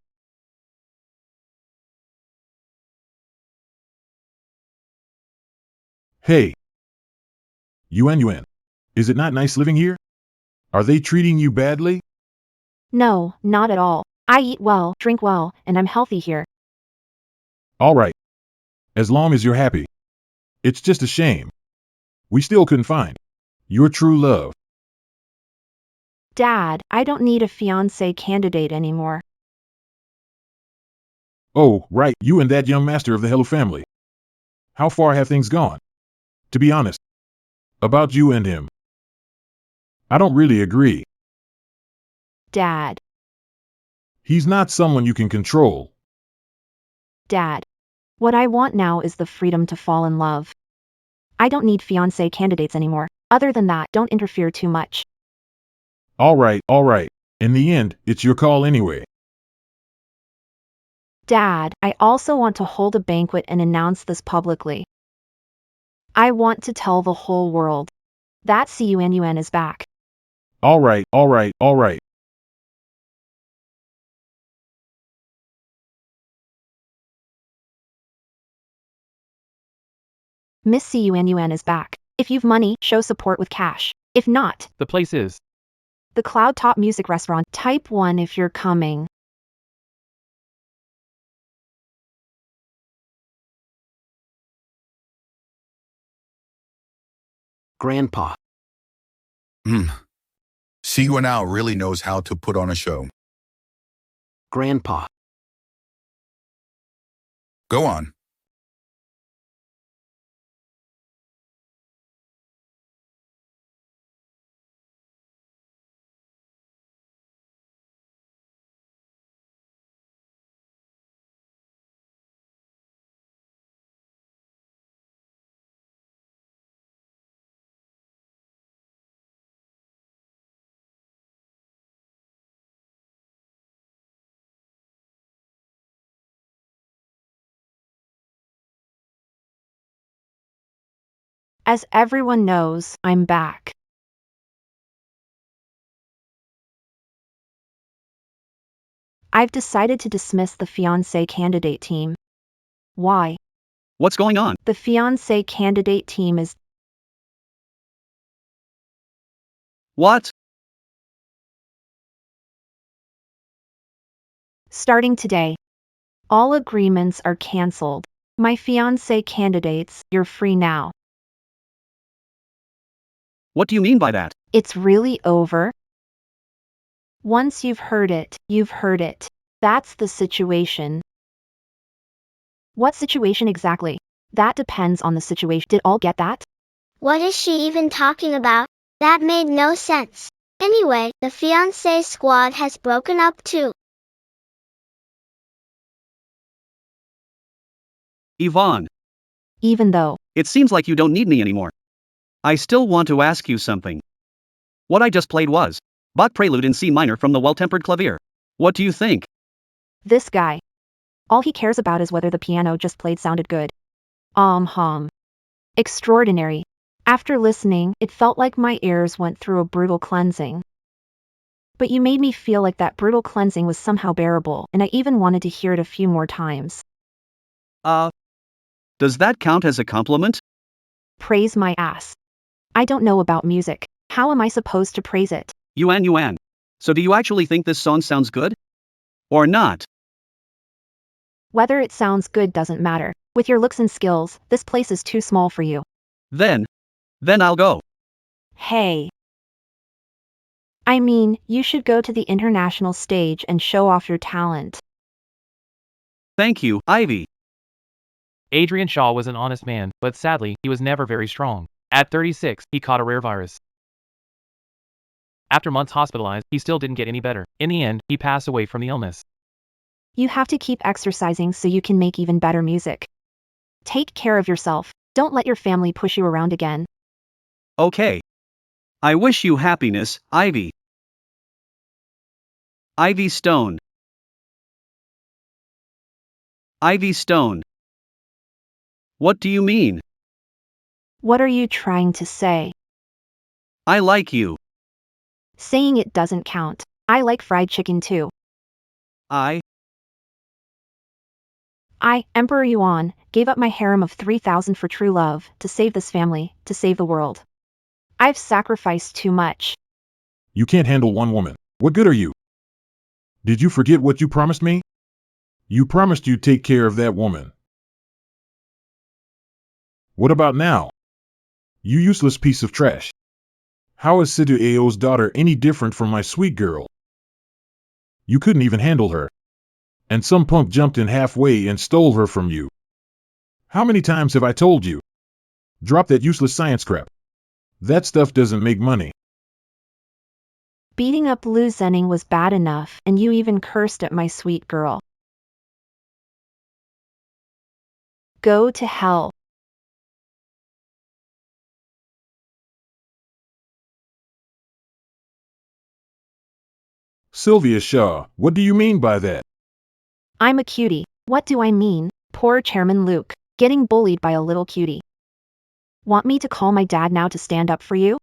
Hey. Yuan, is it not nice living here? Are they treating you badly? No, not at all. I eat well, drink well, and I'm healthy here. All right. As long as you're happy. It's just a shame. We still couldn't find your true love. Dad, I don't need a fiancé candidate anymore. Oh, right, you and that young master of the Hello family. How far have things gone? To be honest, about you and him, I don't really agree. Dad, He's not someone you can control. Dad. What I want now is the freedom to fall in love. I don't need fiancé candidates anymore. Other than that, don't interfere too much. All right, all right. In the end, it's your call anyway. Dad, I also want to hold a banquet and announce this publicly. I want to tell the whole world that CUNUN is back. All right, all right, all right. Miss CUNUN is back. If you've money, show support with cash. If not, The place is. the Cloud Top Music Restaurant. Type 1 if you're coming. Grandpa. See now really knows how to put on a show. Grandpa. Go on. As everyone knows, I'm back. I've decided to dismiss the fiancé candidate team. Why? What's going on? The fiancé candidate team is What? starting today. All agreements are cancelled. My fiancé candidates, you're free now. What do you mean by that? It's really over. Once you've heard it, you've heard it. That's the situation. What situation exactly? That depends on the situation. Did all get that? What is she even talking about? That made no sense. Anyway, the fiancé squad has broken up too. Yvonne, Even though, it seems like you don't need me anymore. I still want to ask you something. What I just played was Bach Prelude in C minor from the Well-Tempered Clavier. What do you think? this guy, all he cares about is whether the piano just played sounded good. Extraordinary. After listening, it felt like my ears went through a brutal cleansing. But you made me feel like that brutal cleansing was somehow bearable, and I even wanted to hear it a few more times. Does that count as a compliment? Praise my ass. I don't know about music. How am I supposed to praise it? Yuan. So do you actually think this song sounds good? Or not? Whether it sounds good doesn't matter. With your looks and skills, this place is too small for you. Then I'll go. Hey. I mean, you should go to the international stage and show off your talent. Thank you, Ivy. Adrian Shaw was an honest man, but sadly, he was never very strong. At 36, he caught a rare virus. After months hospitalized, he still didn't get any better. In the end, he passed away from the illness. You have to keep exercising so you can make even better music. Take care of yourself. Don't let your family push you around again. Okay. I wish you happiness, Ivy. Ivy Stone. Ivy Stone. What do you mean? What are you trying to say? I like you. Saying it doesn't count. I like fried chicken too. I, Emperor Yuan, gave up my harem of 3,000 for true love, to save this family, to save the world. I've sacrificed too much. You can't handle one woman. What good are you? Did you forget what you promised me? You promised you'd take care of that woman. What about now? You useless piece of trash. How is Sidu Ao's daughter any different from my sweet girl? You couldn't even handle her. And some punk jumped in halfway and stole her from you. How many times have I told you? Drop that useless science crap. That stuff doesn't make money. Beating up Lu Zenning was bad enough, and you even cursed at my sweet girl. Go to hell. Sylvia Shaw, what do you mean by that? I'm a cutie. What do I mean? Poor Chairman Luke, getting bullied by a little cutie. Want me to call my dad now to stand up for you?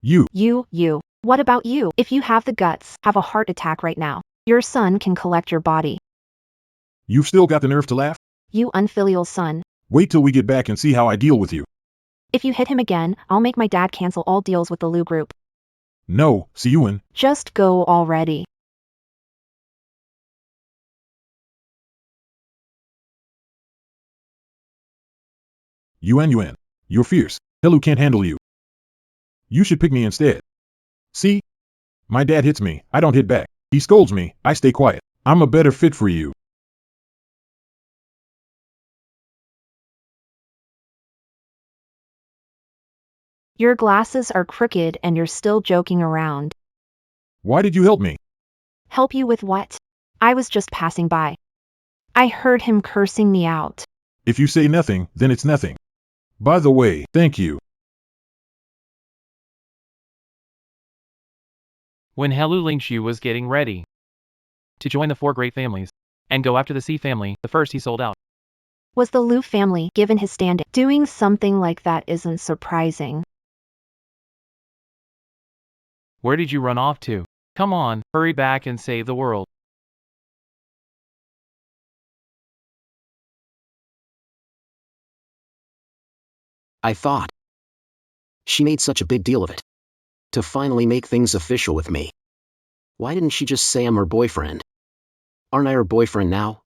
You. What about you? If you have the guts, have a heart attack right now. Your son can collect your body. You've still got the nerve to laugh? You unfilial son. Wait till we get back and see how I deal with you. If you hit him again, I'll make my dad cancel all deals with the Lu group. No, see you in. Just go already. Yuan. You're fierce. Helu can't handle you. You should pick me instead. See? My dad hits me, I don't hit back. He scolds me, I stay quiet. I'm a better fit for you. Your glasses are crooked and you're still joking around. Why did you help me? Help you with what? I was just passing by. I heard him cursing me out. If you say nothing, then it's nothing. By the way, thank you. When Helu Lingshu was getting ready to join the four great families and go after the C family, the first he sold out. Was the Lu family, given his standing? Doing something like that isn't surprising. Where did you run off to? Come on, hurry back and save the world. I thought. She made such a big deal of it. To finally make things official with me. Why didn't she just say I'm her boyfriend? Aren't I her boyfriend now?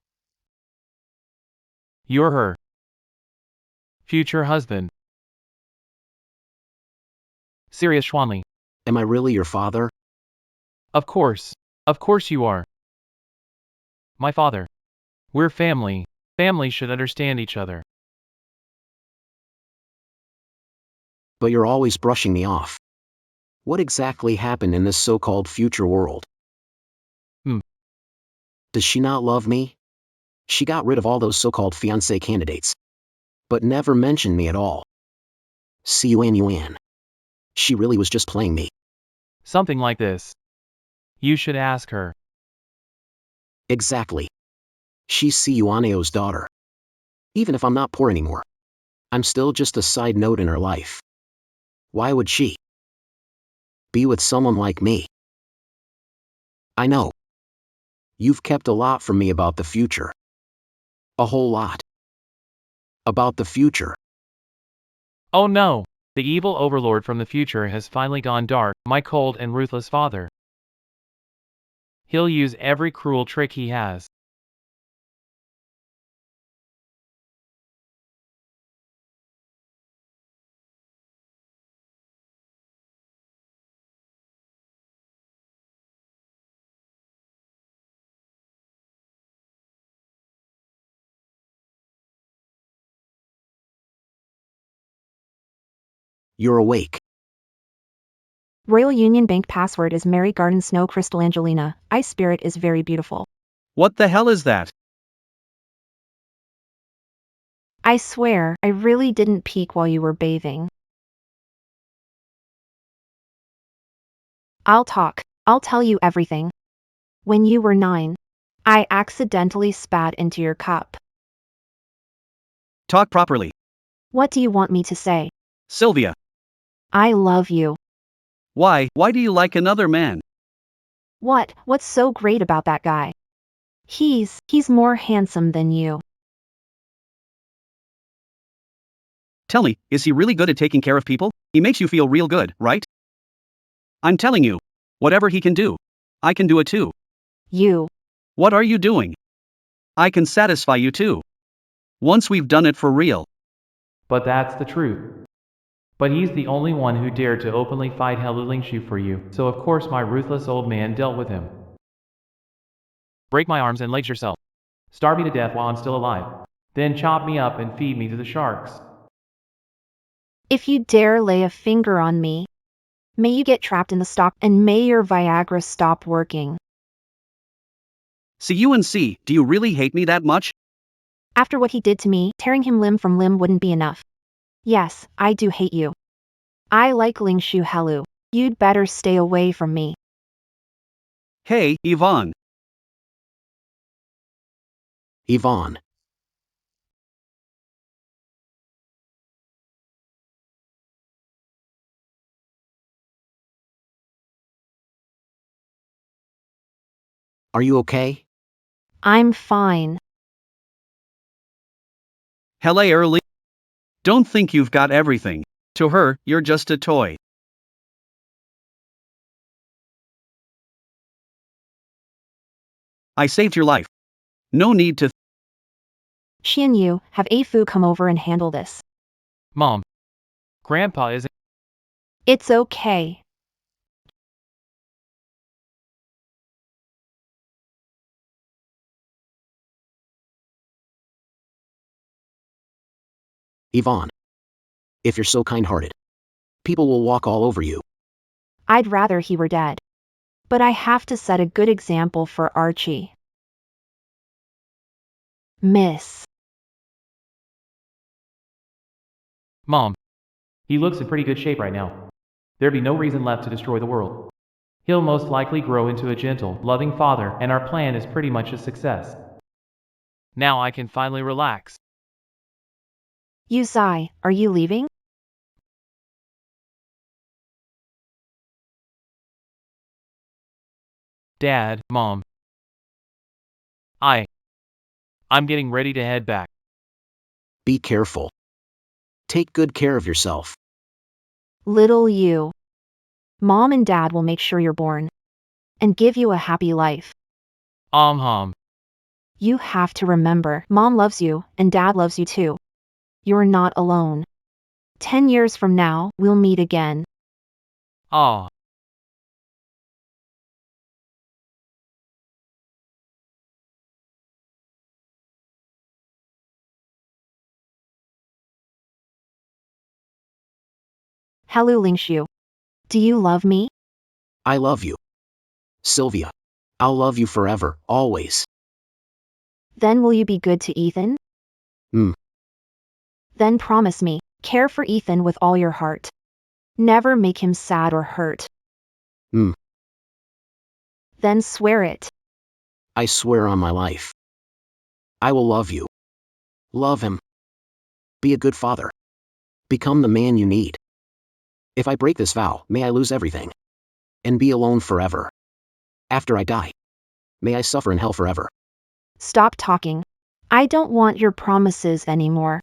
You're her future husband. Sirius Schwanley. Am I really your father? Of course you are. My father. We're family. Families should understand each other. But you're always brushing me off. What exactly happened in this so-called future world? Does she not love me? She got rid of all those so-called fiancé candidates. But never mentioned me at all. See Yuan. She really was just playing me. Something like this. You should ask her. Exactly. She's Yuaneo's daughter. Even if I'm not poor anymore, I'm still just a side note in her life. Why would she be with someone like me? I know. You've kept a lot from me about the future. A whole lot. About the future. Oh no! The evil overlord from the future has finally gone dark, my cold and ruthless father. He'll use every cruel trick he has. You're awake. Royal Union Bank password is Mary Garden Snow Crystal Angelina. Ice Spirit is very beautiful. What the hell is that? I swear, I really didn't peek while you were bathing. I'll talk. I'll tell you everything. When you were 9, I accidentally spat into your cup. Talk properly. What do you want me to say? Sylvia. I love you. Why do you like another man? What's so great about that guy? He's more handsome than you. Tell me, is he really good at taking care of people? He makes you feel real good, right? I'm telling you. Whatever he can do, I can do it too. You. What are you doing? I can satisfy you too. Once we've done it for real. but that's the truth. But he's the only one who dared to openly fight Helulingshu for you, so of course my ruthless old man dealt with him. Break my arms and legs yourself. Starve me to death while I'm still alive. Then chop me up and feed me to the sharks. If you dare lay a finger on me, may you get trapped in the stock and may your Viagra stop working. CUNC, do you really hate me that much? After what he did to me, tearing him limb from limb wouldn't be enough. Yes, I do hate you. I like Lingshu Helu. You'd better stay away from me. Hey, Yvonne. Yvonne. Are you okay? I'm fine. Hello, early. Don't think you've got everything. To her, you're just a toy. I saved your life. No need to. She and you, have Afu come over and handle this. Mom. Grandpa isn't. It's okay. Yvonne. If you're so kind-hearted, people will walk all over you. I'd rather he were dead. But I have to set a good example for Archie. Miss. Mom. He looks in pretty good shape right now. There'd be no reason left to destroy the world. He'll most likely grow into a gentle, loving father, and our plan is pretty much a success. Now I can finally relax. Yuzai, are you leaving? Dad, Mom. I'm getting ready to head back. Be careful. Take good care of yourself. Little you. Mom and Dad will make sure you're born. And give you a happy life. You have to remember, Mom loves you, and Dad loves you too. You're not alone. 10 years from now, we'll meet again. Aw. Hello Lingshu. Do you love me? I love you. Sylvia. I'll love you forever, always. Then will you be good to Ethan? Then promise me, care for Ethan with all your heart. Never make him sad or hurt. Then swear it. I swear on my life. I will love you. Love him. Be a good father. Become the man you need. If I break this vow, may I lose everything. And be alone forever. After I die, may I suffer in hell forever. Stop talking. I don't want your promises anymore.